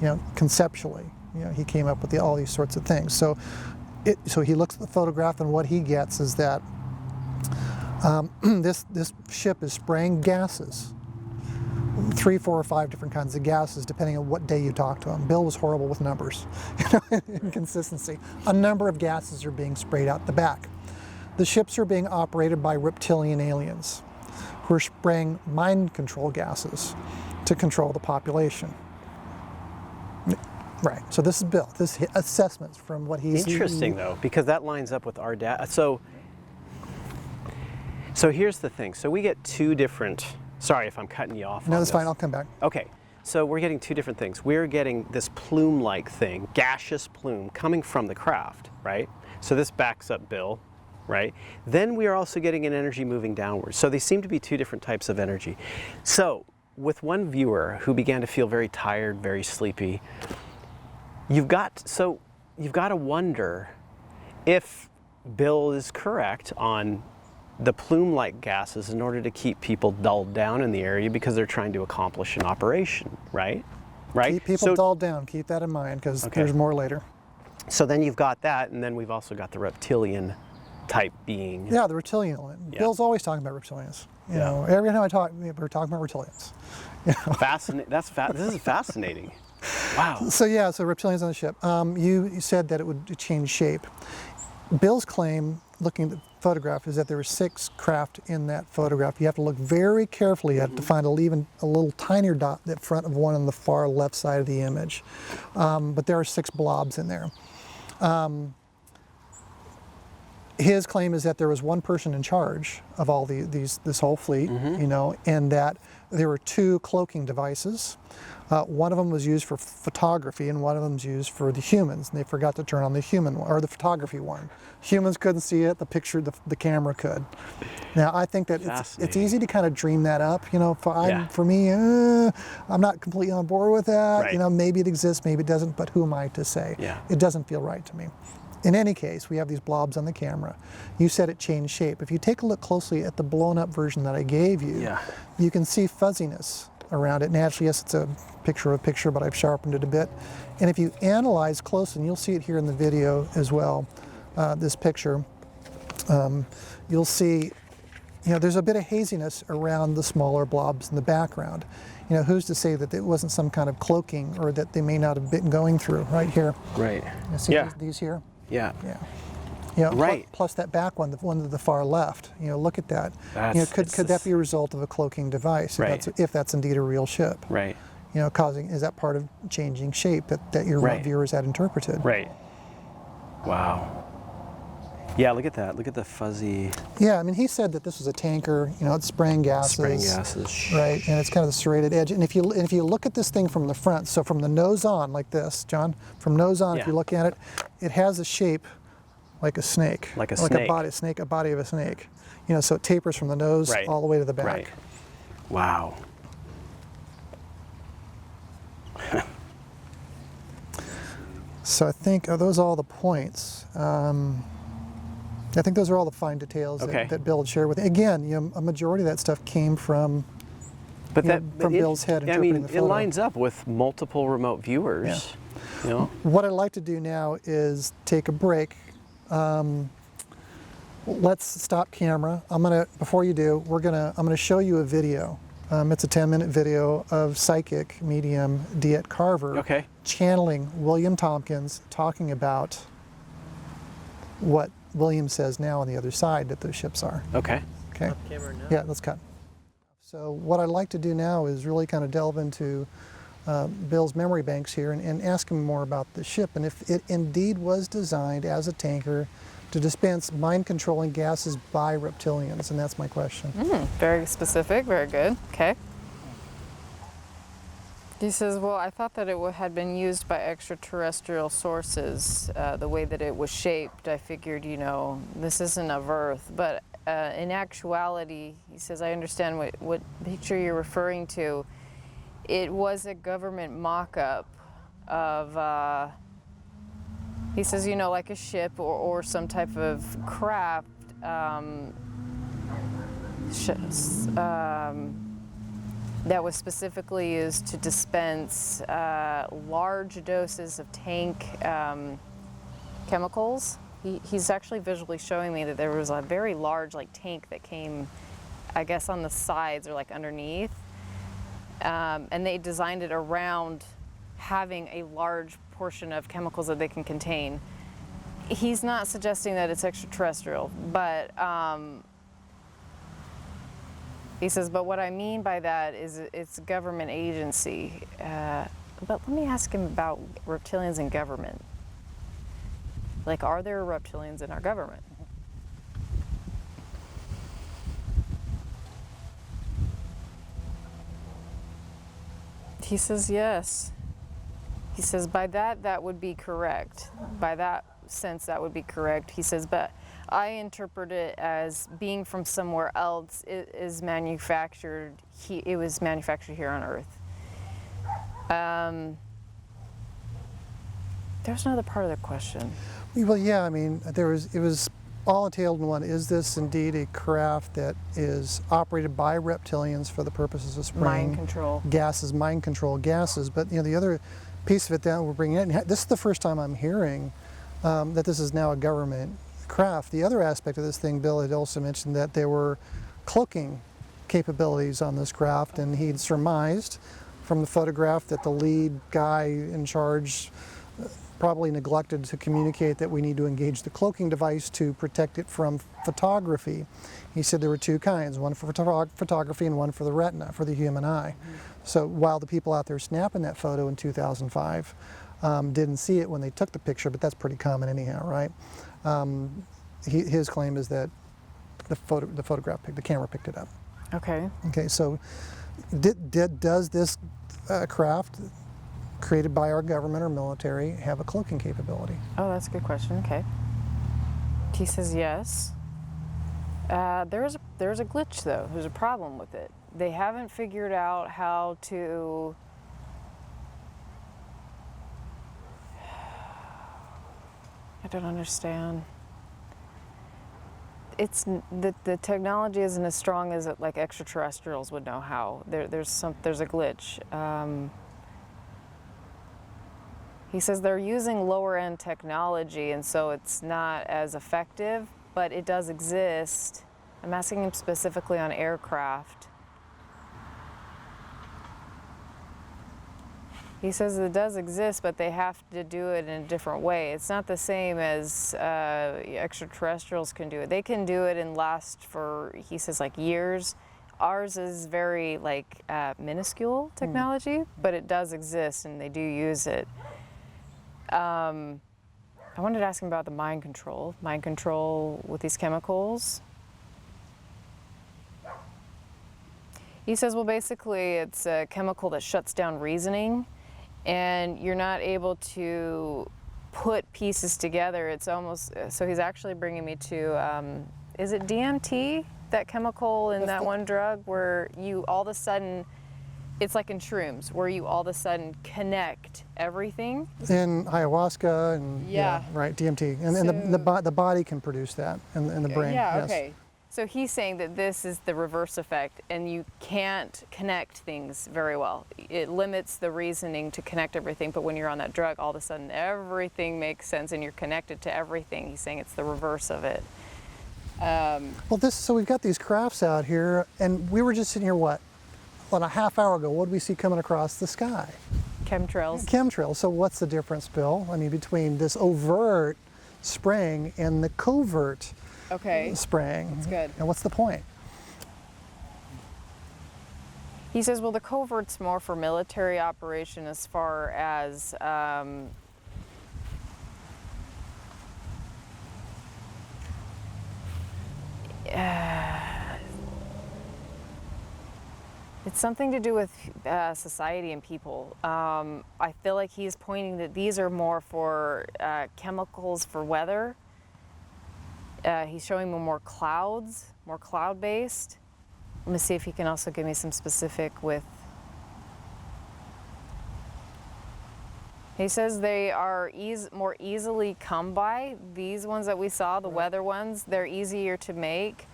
S1: you know, conceptually, you know, he came up with all these sorts of things. So, so he looks at the photograph, and what he gets is that this ship is spraying gases, 3, 4, or 5 different kinds of gases, depending on what day you talk to him. Bill was horrible with numbers, inconsistency. A number of gases are being sprayed out the back. The ships are being operated by reptilian aliens who are spraying mind control gases to control the population. Right, so this is Bill. This is assessments from what he's...
S2: Interesting though, because that lines up with our data. So here's the thing. So we get 2 different, sorry if I'm cutting you off.
S1: No,
S2: on
S1: that's
S2: this.
S1: fine, I'll come back.
S2: Okay, so we're getting 2 different things. We're getting this plume-like thing, gaseous plume, coming from the craft, right? So this backs up Bill, right? Then we are also getting an energy moving downwards. So they seem to be 2 different types of energy. So with one viewer who began to feel very tired, very sleepy, you've got to wonder if Bill is correct on the plume-like gases in order to keep people dulled down in the area because they're trying to accomplish an operation, right? Right?
S1: Keep people dulled down, keep that in mind, because there's more later.
S2: So then you've got that, and then we've also got the reptilian type being.
S1: Yeah, the reptilian.
S2: Yeah.
S1: Bill's always talking about reptilians. You know, every time I talk, we're talking about reptilians. You know?
S2: This is fascinating. Wow.
S1: So yeah, so reptilians on the ship. You said that it would change shape. Bill's claim, looking at the photograph, is that there were 6 craft in that photograph. You have to look very carefully at it to find even a little tinier dot in front of one on the far left side of the image. But there are 6 blobs in there. His claim is that there was one person in charge of all this whole fleet, you know, and that there were 2 cloaking devices. One of them was used for photography, and one of them was used for the humans. And they forgot to turn on the human one, or the photography one. Humans couldn't see it; the camera could. Now, I think that it's easy to kind of dream that up. You know, for me, I'm not completely on board with that.
S2: Right.
S1: You know, maybe it exists, maybe it doesn't. But who am I to say?
S2: Yeah.
S1: It doesn't feel right to me. In any case, we have these blobs on the camera. You said it changed shape. If you take a look closely at the blown up version that I gave you, you can see fuzziness around it. Naturally, yes, it's a picture of a picture, but I've sharpened it a bit. And if you analyze closely, and you'll see it here in the video as well, this picture, you'll see, you know, there's a bit of haziness around the smaller blobs in the background. You know, who's to say that it wasn't some kind of cloaking, or that they may not have been going through right here.
S2: Right.
S1: You see these here?
S2: Yeah.
S1: Yeah. You know,
S2: right.
S1: Plus that back one, the one to the far left. You know, look at that. You know, could that be a result of a cloaking device?
S2: Right.
S1: If that's indeed a real ship.
S2: Right.
S1: You know, is that part of changing shape that your viewers had interpreted?
S2: Right. Wow. Yeah, look at that. Look at the fuzzy.
S1: Yeah, I mean, he said that this was a tanker. You know, it's spraying gases.
S2: Spraying gases.
S1: Right, and it's kind of the serrated edge. And if you look at this thing from the front, so from the nose on, like this, John, from nose on, if you look at it, it has a shape like a snake.
S2: Like a snake.
S1: A body of a snake. You know, so it tapers from the nose all the way to the back.
S2: Right. Wow.
S1: So I think, are those all the points? I think those are all the fine details that Bill had shared with. Again, you know, a majority of that stuff came from, Bill's head interpreting the photo.
S2: It lines up with multiple remote viewers.
S1: Yeah.
S2: You know?
S1: What I'd like to do now is take a break. Let's stop camera. Before you do, I'm gonna show you a video. It's a 10-minute video of psychic medium DeEtte Carver channeling William Tompkins, talking about what William says now on the other side that those ships are. Okay. Off camera now? Yeah, let's cut. So what I'd like to do now is really kind of delve into Bill's memory banks here and ask him more about the ship, and if it indeed was designed as a tanker to dispense mind-controlling gases by reptilians, and that's my question.
S3: Very specific, very good. Okay. He says, well, I thought that it had been used by extraterrestrial sources, the way that it was shaped. I figured, you know, this isn't of Earth. But in actuality, he says, I understand what picture you're referring to. It was a government mock-up of, he says, you know, like a ship or some type of craft that was specifically used to dispense large doses of tank chemicals. He's actually visually showing me that there was a very large like tank that came, I guess, on the sides or like underneath. And they designed it around having a large portion of chemicals that they can contain. He's not suggesting that it's extraterrestrial, but he says, but what I mean by that is it's a government agency. But let me ask him about reptilians and government. Like, are there reptilians in our government? He says, yes. He says, by that would be correct. By that sense, that would be correct. He says, but I interpret it as being from somewhere else. It was manufactured here on Earth. There's another part of the question.
S1: Well, yeah, I mean, it was all entailed in one. Is this indeed a craft that is operated by reptilians for the purposes of spraying
S3: Mind control
S1: gases, mind control gases? But you know, the other piece of it that we're bringing in, this is the first time I'm hearing that this is now a government craft. The other aspect of this thing, Bill had also mentioned that there were cloaking capabilities on this craft, and he'd surmised from the photograph that the lead guy in charge probably neglected to communicate that we need to engage the cloaking device to protect it from photography. He said there were two kinds, one for photography and one for the retina, for the human eye. So while the people out there snapping that photo in 2005 didn't see it when they took the picture, but that's pretty common anyhow, right? His claim is that the camera picked it up.
S3: Okay.
S1: Okay, so does this craft created by our government or military have a cloaking capability?
S3: Oh, that's a good question. Okay. He says yes. There's a glitch though. There's a problem with it. They haven't figured out how to. I don't understand. It's the technology isn't as strong as it, like extraterrestrials would know how. There's a glitch. He says they're using lower end technology, and so it's not as effective, but it does exist. I'm asking him specifically on aircraft. He says it does exist, but they have to do it in a different way. It's not the same as extraterrestrials can do it. They can do it and last for, he says, like years. Ours is very like minuscule technology, but it does exist and they do use it. I wanted to ask him about the mind control with these chemicals. He says, well, basically it's a chemical that shuts down reasoning, and you're not able to put pieces together. It's almost, so he's actually bringing me to, is it DMT, that chemical in that one drug where you all of a sudden, it's like in shrooms, where you all of a sudden connect everything.
S1: In ayahuasca and right, DMT, and,
S3: So,
S1: and the body can produce that in the brain.
S3: Yeah,
S1: yes.
S3: okay. So he's saying that this is the reverse effect, and you can't connect things very well. It limits the reasoning to connect everything, but when you're on that drug, all of a sudden everything makes sense and you're connected to everything. He's saying it's the reverse of it.
S1: Well, so we've got these crafts out here, and we were just sitting here, what, a half hour ago, what did we see coming across the sky?
S3: Chemtrails.
S1: Chemtrails. So what's the difference, Bill? I mean, between this overt spraying and the covert spraying?
S3: That's good.
S1: And what's the point?
S3: He says, well, the covert's more for military operation as far as It's something to do with society and people. I feel like he's pointing that these are more for chemicals for weather. He's showing me more clouds, more cloud-based. Let me see if he can also give me some specific with. He says they are more easily come by. These ones that we saw, the weather ones, they're easier to make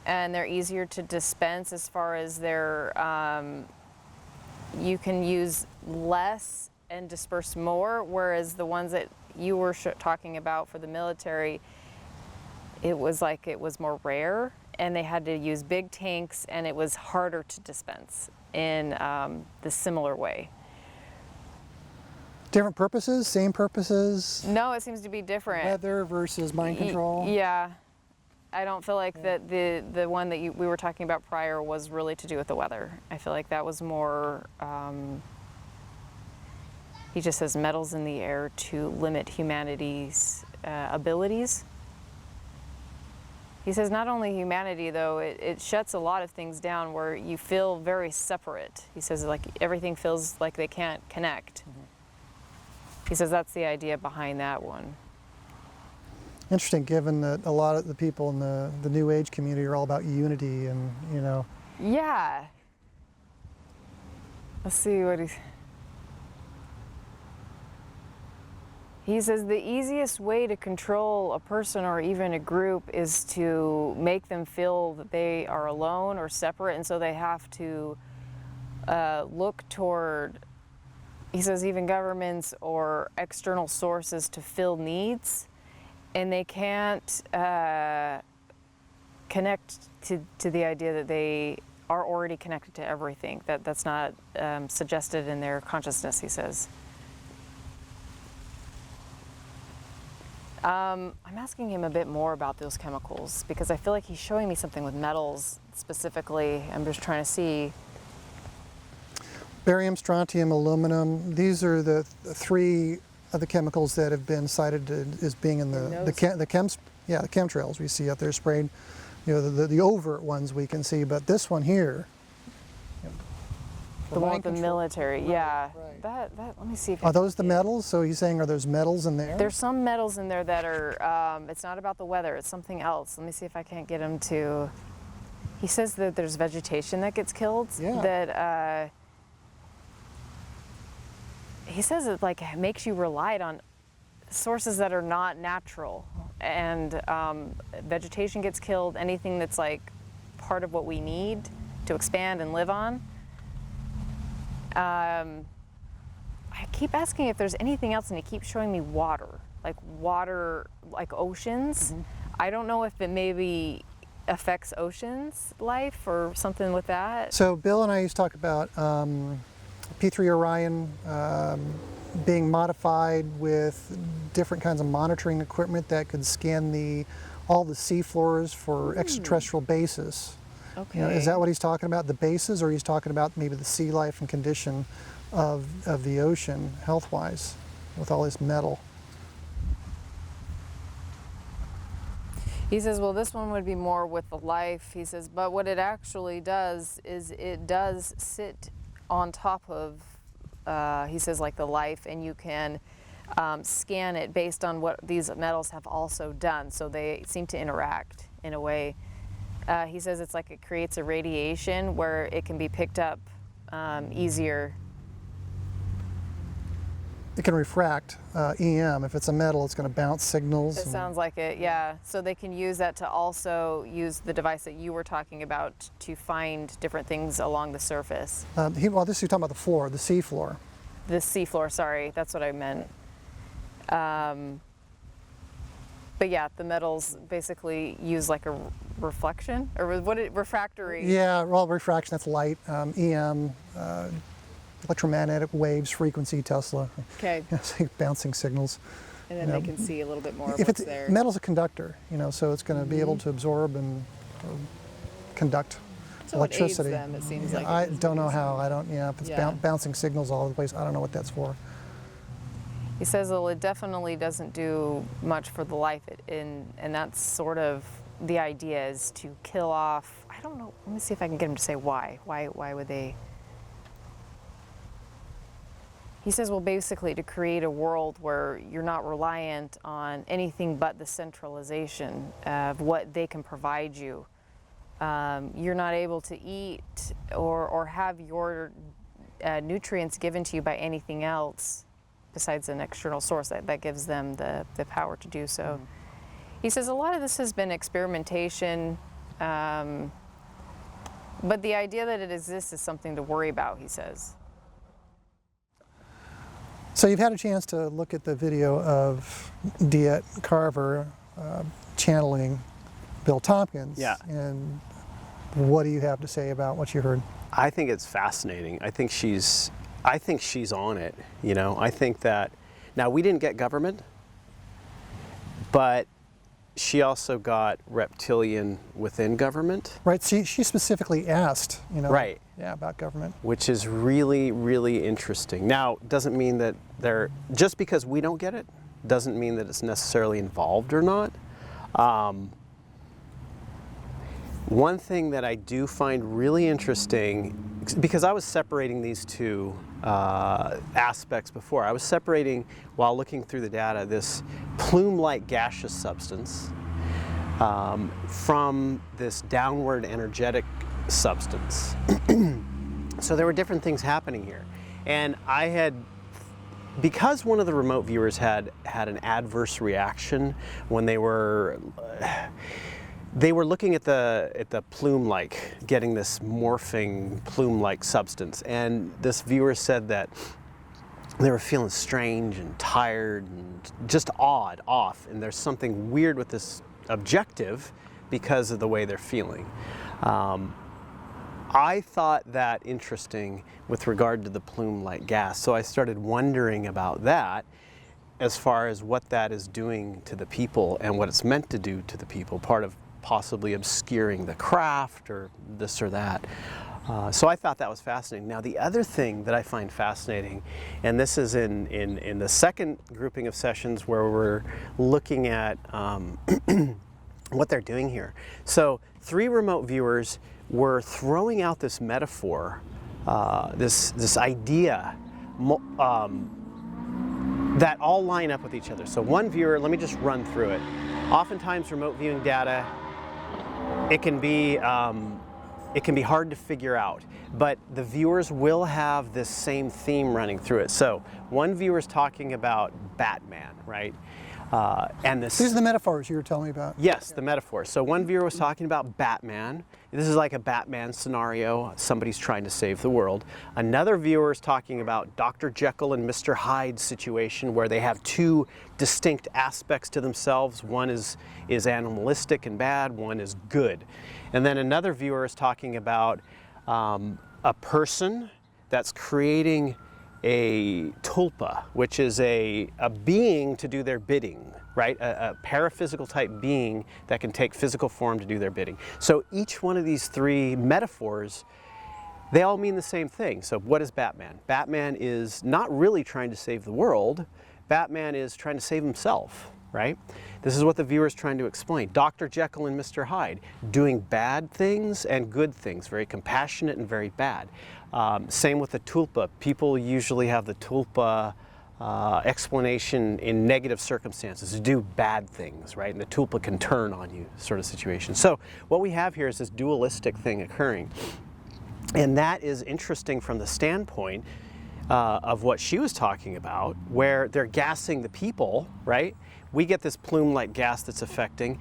S3: and they're easier to dispense as far as they're, you can use less and disperse more, whereas the ones that you were talking about for the military, it was like it was more rare and they had to use big tanks and it was harder to dispense in the similar way.
S1: Different purposes, same purposes?
S3: No, it seems to be different.
S1: Weather versus mind control?
S3: Yeah. I don't feel like that the one that we were talking about prior was really to do with the weather. I feel like that was more, he just says metals in the air to limit humanity's abilities. He says not only humanity though, it shuts a lot of things down where you feel very separate. He says like everything feels like they can't connect. Mm-hmm. He says that's the idea behind that one.
S1: Interesting, given that a lot of the people in the New Age community are all about unity and, you know.
S3: Yeah. Let's see what he says the easiest way to control a person or even a group is to make them feel that they are alone or separate, and so they have to look toward, he says, even governments or external sources to fill needs, and they can't connect to the idea that they are already connected to everything. That's not suggested in their consciousness, he says. I'm asking him a bit more about those chemicals because I feel like he's showing me something with metals specifically. I'm just trying to see.
S1: Barium, strontium, aluminum, these are the three of the chemicals that have been cited as being in the chemtrails we see out there sprayed. You know, the overt ones we can see, but this one here.
S3: The one with the military,
S1: right,
S3: yeah.
S1: Right.
S3: That, let me see if
S1: are those the metals? So he's saying, are those metals in there?
S3: There's some metals in there that are, it's not about the weather, it's something else. Let me see if I can't get him to, he says that there's vegetation that gets killed.
S1: Yeah.
S3: That, he says it like makes you rely on sources that are not natural. And vegetation gets killed, anything that's like part of what we need to expand and live on. I keep asking if there's anything else, and he keeps showing me water, like oceans. Mm-hmm. I don't know if it maybe affects oceans life or something with that.
S1: So Bill and I used to talk about P3 Orion being modified with different kinds of monitoring equipment that could scan all the seafloors for extraterrestrial bases.
S3: Okay.
S1: You know, is that what he's talking about, the bases, or he's talking about maybe the sea life and condition of the ocean health-wise with all this metal?
S3: He says, well, this one would be more with the life. He says, but what it actually does is it does sit on top of, he says, like the life, and you can scan it based on what these metals have also done. So they seem to interact in a way. He says it's like it creates a radiation where it can be picked up easier.
S1: It can refract EM. If it's a metal, it's going to bounce signals.
S3: It sounds like it, yeah. So they can use that to also use the device that you were talking about to find different things along the surface.
S1: Well, this is talking about the floor, the sea floor.
S3: The sea floor, sorry, that's what I meant. But yeah, the metals basically use like a reflection, or refractory?
S1: Yeah, well, refraction, that's light. EM, electromagnetic waves, frequency, Tesla.
S3: Okay.
S1: It's like bouncing signals.
S3: And then they can see a little bit more of
S1: if
S3: what's
S1: it's
S3: there.
S1: Metal's a conductor, so it's going to be able to absorb and conduct
S3: So
S1: electricity.
S3: it aids them, it seems like.
S1: I don't know how. I don't. If it's bouncing signals all over the place, I don't know what that's for.
S3: He says, well, it definitely doesn't do much for the life, and that's sort of the idea, is to kill off, I don't know. Let me see if I can get him to say why. Why would they? He says, well, basically to create a world where you're not reliant on anything but the centralization of what they can provide you. You're not able to eat or have your nutrients given to you by anything else besides an external source that gives them the power to do so. Mm-hmm. He says a lot of this has been experimentation, but the idea that it exists is something to worry about, he says.
S1: So you've had a chance to look at the video of DeEtte Carver channeling Bill Tompkins.
S2: Yeah.
S1: And what do you have to say about what you heard?
S2: I think it's fascinating. I think she's on it. You know, I think that now we didn't get government, but she also got reptilian within government.
S1: Right. She specifically asked, you know.
S2: Right.
S1: Yeah, about government.
S2: Which is really, really interesting. Now, doesn't mean that just because we don't get it, doesn't mean that it's necessarily involved or not. One thing that I do find really interesting, because I was separating these two aspects before. I was separating, while looking through the data, this plume-like gaseous substance from this downward energetic substance. So there were different things happening here. And I had, because one of the remote viewers had an adverse reaction when they were looking at the plume-like, getting this morphing plume-like substance, and this viewer said that they were feeling strange and tired and just off, and there's something weird with this objective because of the way they're feeling. I thought that interesting with regard to the plume-like gas, so I started wondering about that as far as what that is doing to the people and what it's meant to do to the people, part of possibly obscuring the craft or this or that. So I thought that was fascinating. Now the other thing that I find fascinating, and this is in the second grouping of sessions where we're looking at what they're doing here. So 3 remote viewers were throwing out this metaphor, this idea that all line up with each other. So one viewer, let me just run through it. Oftentimes remote viewing data, it can be hard to figure out, but the viewers will have this same theme running through it. So one viewer is talking about Batman, right? And this,
S1: these are the metaphors you were telling me about.
S2: Yes, the metaphors. So one viewer was talking about Batman. This is like a Batman scenario. Somebody's trying to save the world. Another viewer is talking about Dr. Jekyll and Mr. Hyde situation, where they have 2 distinct aspects to themselves. One is animalistic and bad, one is good. And then another viewer is talking about a person that's creating a tulpa, which is a being to do their bidding, right? A paraphysical type being that can take physical form to do their bidding. So each one of these 3 metaphors, they all mean the same thing. So what is Batman? Batman is not really trying to save the world. Batman is trying to save himself, right? This is what the viewer is trying to explain. Dr. Jekyll and Mr. Hyde, doing bad things and good things, very compassionate and very bad. Same with the tulpa. People usually have the tulpa explanation in negative circumstances, to do bad things, right? And the tulpa can turn on you, sort of situation. So what we have here is this dualistic thing occurring. And that is interesting from the standpoint of what she was talking about, where they're gassing the people, right? We get this plume-like gas that's affecting,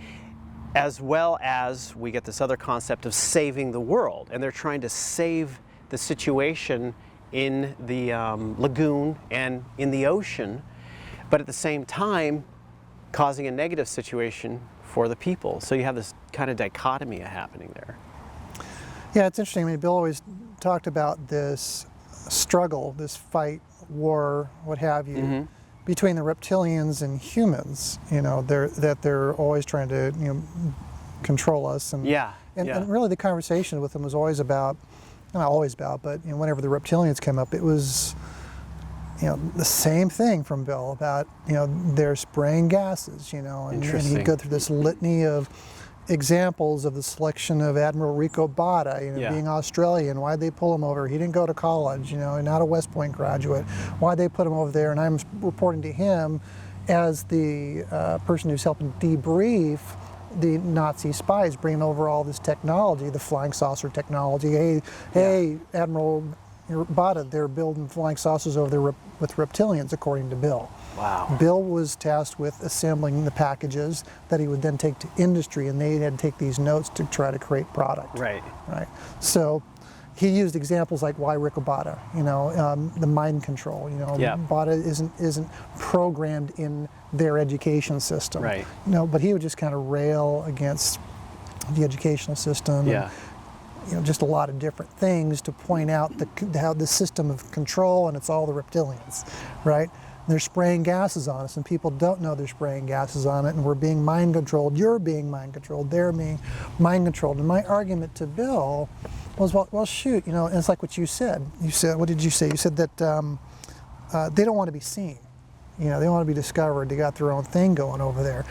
S2: as well as we get this other concept of saving the world. And they're trying to save the situation in the lagoon and in the ocean, but at the same time causing a negative situation for the people. So you have this kind of dichotomy happening there.
S1: Yeah, it's interesting. I mean, Bill always talked about this struggle, this fight, war, what have you, between the reptilians and humans. You know, they're always trying to, you know, control us. And and really the conversation with them was always about, not always about, but you know, whenever the reptilians came up, it was, you know, the same thing from Bill about, you know, they're spraying gases, you know, and he'd go through this litany of, examples of the selection of Admiral Rico Botta,
S2: Yeah.
S1: being Australian. Why'd they pull him over? He didn't go to college, not a West Point graduate. Why'd they put him over there? And I'm reporting to him as the person who's helping debrief the Nazi spies, bringing over all this technology, the flying saucer technology. Hey, Admiral Botta, they're building flying saucers over there with reptilians, according to Bill.
S2: Wow.
S1: Bill was tasked with assembling the packages that he would then take to industry, and they had to take these notes to try to create product.
S2: Right.
S1: Right. So he used examples like why Rico Botta, the mind control.
S2: Yeah.
S1: Botta isn't programmed in their education system.
S2: Right.
S1: But he would just kind of rail against the educational system.
S2: Yeah.
S1: And, just a lot of different things to point out how the system of control, and it's all the reptilians, right? They're spraying gases on us, and people don't know they're spraying gases on it, and we're being mind controlled. You're being mind controlled. They're being mind controlled. And my argument to Bill was, well, shoot, and it's like what you said. You said, what did you say? You said that they don't want to be seen. They don't want to be discovered. They got their own thing going over there.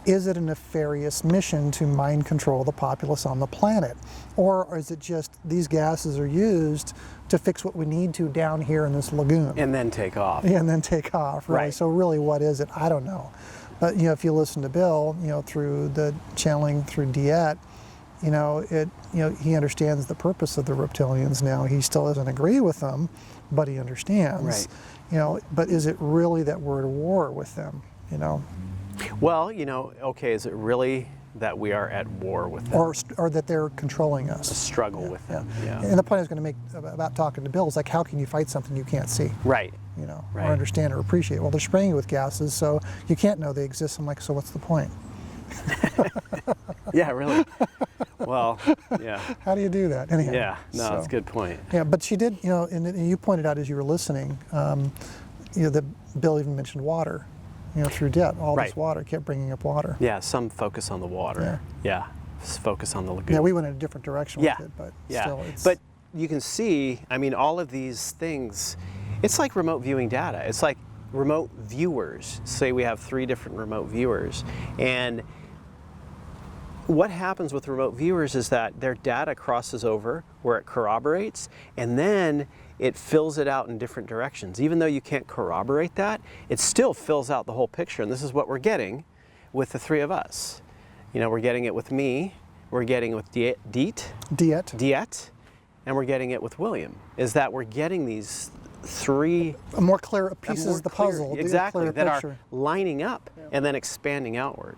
S1: Is it a nefarious mission to mind control the populace on the planet? Or is it just these gases are used to fix what we need to down here in this lagoon?
S2: And then take off.
S1: Yeah, and then take off, right?
S2: Right.
S1: So really, what is it? I don't know. But, if you listen to Bill, through the channeling through Diet, he understands the purpose of the reptilians now. He still doesn't agree with them, but he understands.
S2: Right.
S1: But is it really that we're at war with them,
S2: Well, okay, is it really that we are at war with them?
S1: Or that they're controlling us?
S2: A struggle with them, yeah.
S1: And the point I was going to make about talking to Bill is like, how can you fight something you can't see?
S2: Right.
S1: Or understand or appreciate. Well, they're spraying you with gases, so you can't know they exist. I'm like, so what's the point?
S2: Yeah, really. Well, yeah.
S1: How do you do that? Anyhow,
S2: Yeah, no, that's a good point.
S1: Yeah, but she did, and you pointed out as you were listening, that Bill even mentioned water, through debt. All this
S2: Right.
S1: water, kept bringing up water.
S2: Yeah, some focus on the water. Yeah. Focus on the lagoon.
S1: Yeah, we went in a different direction
S2: Yeah.
S1: with it, but
S2: Yeah.
S1: still it's...
S2: But you can see, all of these things, it's like remote viewing data. It's like remote viewers. Say we have 3 different remote viewers, and what happens with remote viewers is that their data crosses over where it corroborates, and then it fills it out in different directions. Even though you can't corroborate that, it still fills out the whole picture, and this is what we're getting with the 3 of us. We're getting it with me, we're getting it with Diet, and we're getting it with William, is that we're getting these 3
S1: more clear pieces of the puzzle.
S2: Exactly,
S1: clear
S2: that
S1: picture.
S2: are lining up and then expanding outward.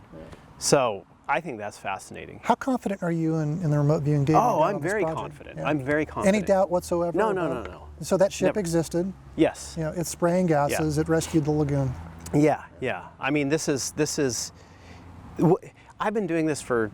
S2: So I think that's fascinating.
S1: How confident are you in the remote viewing data?
S2: Oh,
S1: you got
S2: I'm
S1: on this
S2: very
S1: project?
S2: confident.
S1: Yeah.
S2: I'm very confident.
S1: Any doubt whatsoever?
S2: No.
S1: So that ship
S2: Never.
S1: existed.
S2: Yes.
S1: It's spraying gases. It rescued the lagoon.
S2: Yeah. This is. I've been doing this for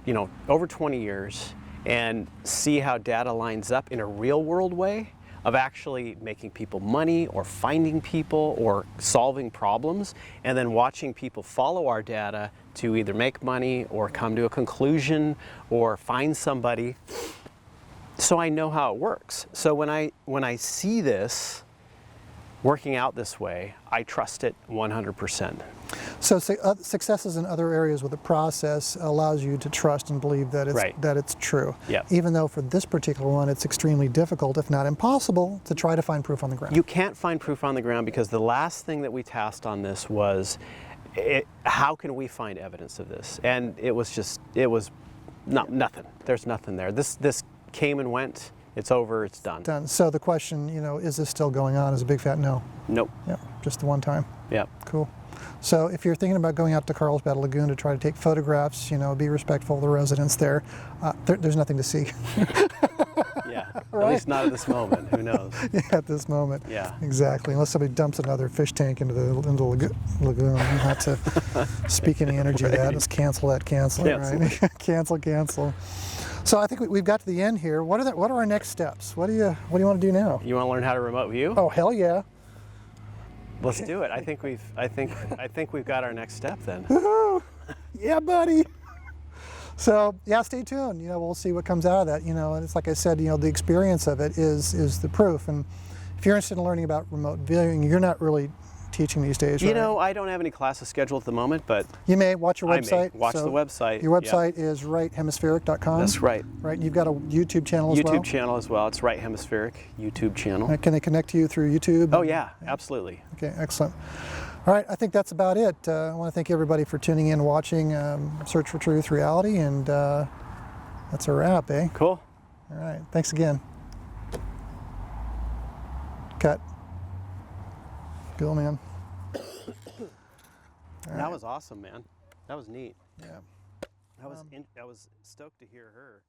S2: over 20 years, and see how data lines up in a real world way of actually making people money or finding people or solving problems, and then watching people follow our data to either make money or come to a conclusion or find somebody. So I know how it works. So when I see this working out this way, I trust it 100%.
S1: So successes in other areas with the process allows you to trust and believe that it's true.
S2: Yeah.
S1: Even though for this particular one, it's extremely difficult, if not impossible, to try to find proof on the ground.
S2: You can't find proof on the ground because the last thing that we tasked on this was, how can we find evidence of this? And it was nothing. There's nothing there. This came and went. It's over. It's done.
S1: So the question, is this still going on? Is a big fat no.
S2: Nope.
S1: Yeah, just the one time.
S2: Yep.
S1: Cool. So if you're thinking about going out to Carlsbad Lagoon to try to take photographs, be respectful of the residents there, there's nothing to see.
S2: Yeah.
S1: Right?
S2: At least not at this moment. Who knows?
S1: Yeah, at this moment.
S2: Yeah.
S1: Exactly. Unless somebody dumps another fish tank into the lagoon. Not to speak any energy of that. Let's cancel that. Cancel it, right? Cancel. So I think we've got to the end here. What are our next steps? What do you want to do now?
S2: You want to learn how to remote view?
S1: Oh, hell yeah.
S2: Let's do it. I think we've got our next step then.
S1: Woohoo! Yeah, buddy. So yeah, stay tuned. We'll see what comes out of that. And it's like I said, the experience of it is the proof. And if you're interested in learning about remote viewing, you're not really teaching these days,
S2: You
S1: right?
S2: know, I don't have any classes scheduled at the moment, but
S1: You may watch your website.
S2: I may watch the website.
S1: Your
S2: yeah.
S1: website is righthemispheric.com.
S2: That's right.
S1: Right. You've got a YouTube channel as well.
S2: YouTube channel as well. It's Right Hemispheric YouTube channel.
S1: Can they connect to you through YouTube?
S2: Oh yeah, absolutely.
S1: Okay, excellent. All right, I think that's about it. I want to thank everybody for tuning in, watching Search for Truth Reality, and that's a wrap, eh?
S2: Cool.
S1: All right, thanks again. Cut. Cool, man.
S2: That was awesome, man. That was neat.
S1: Yeah.
S2: I was stoked to hear her.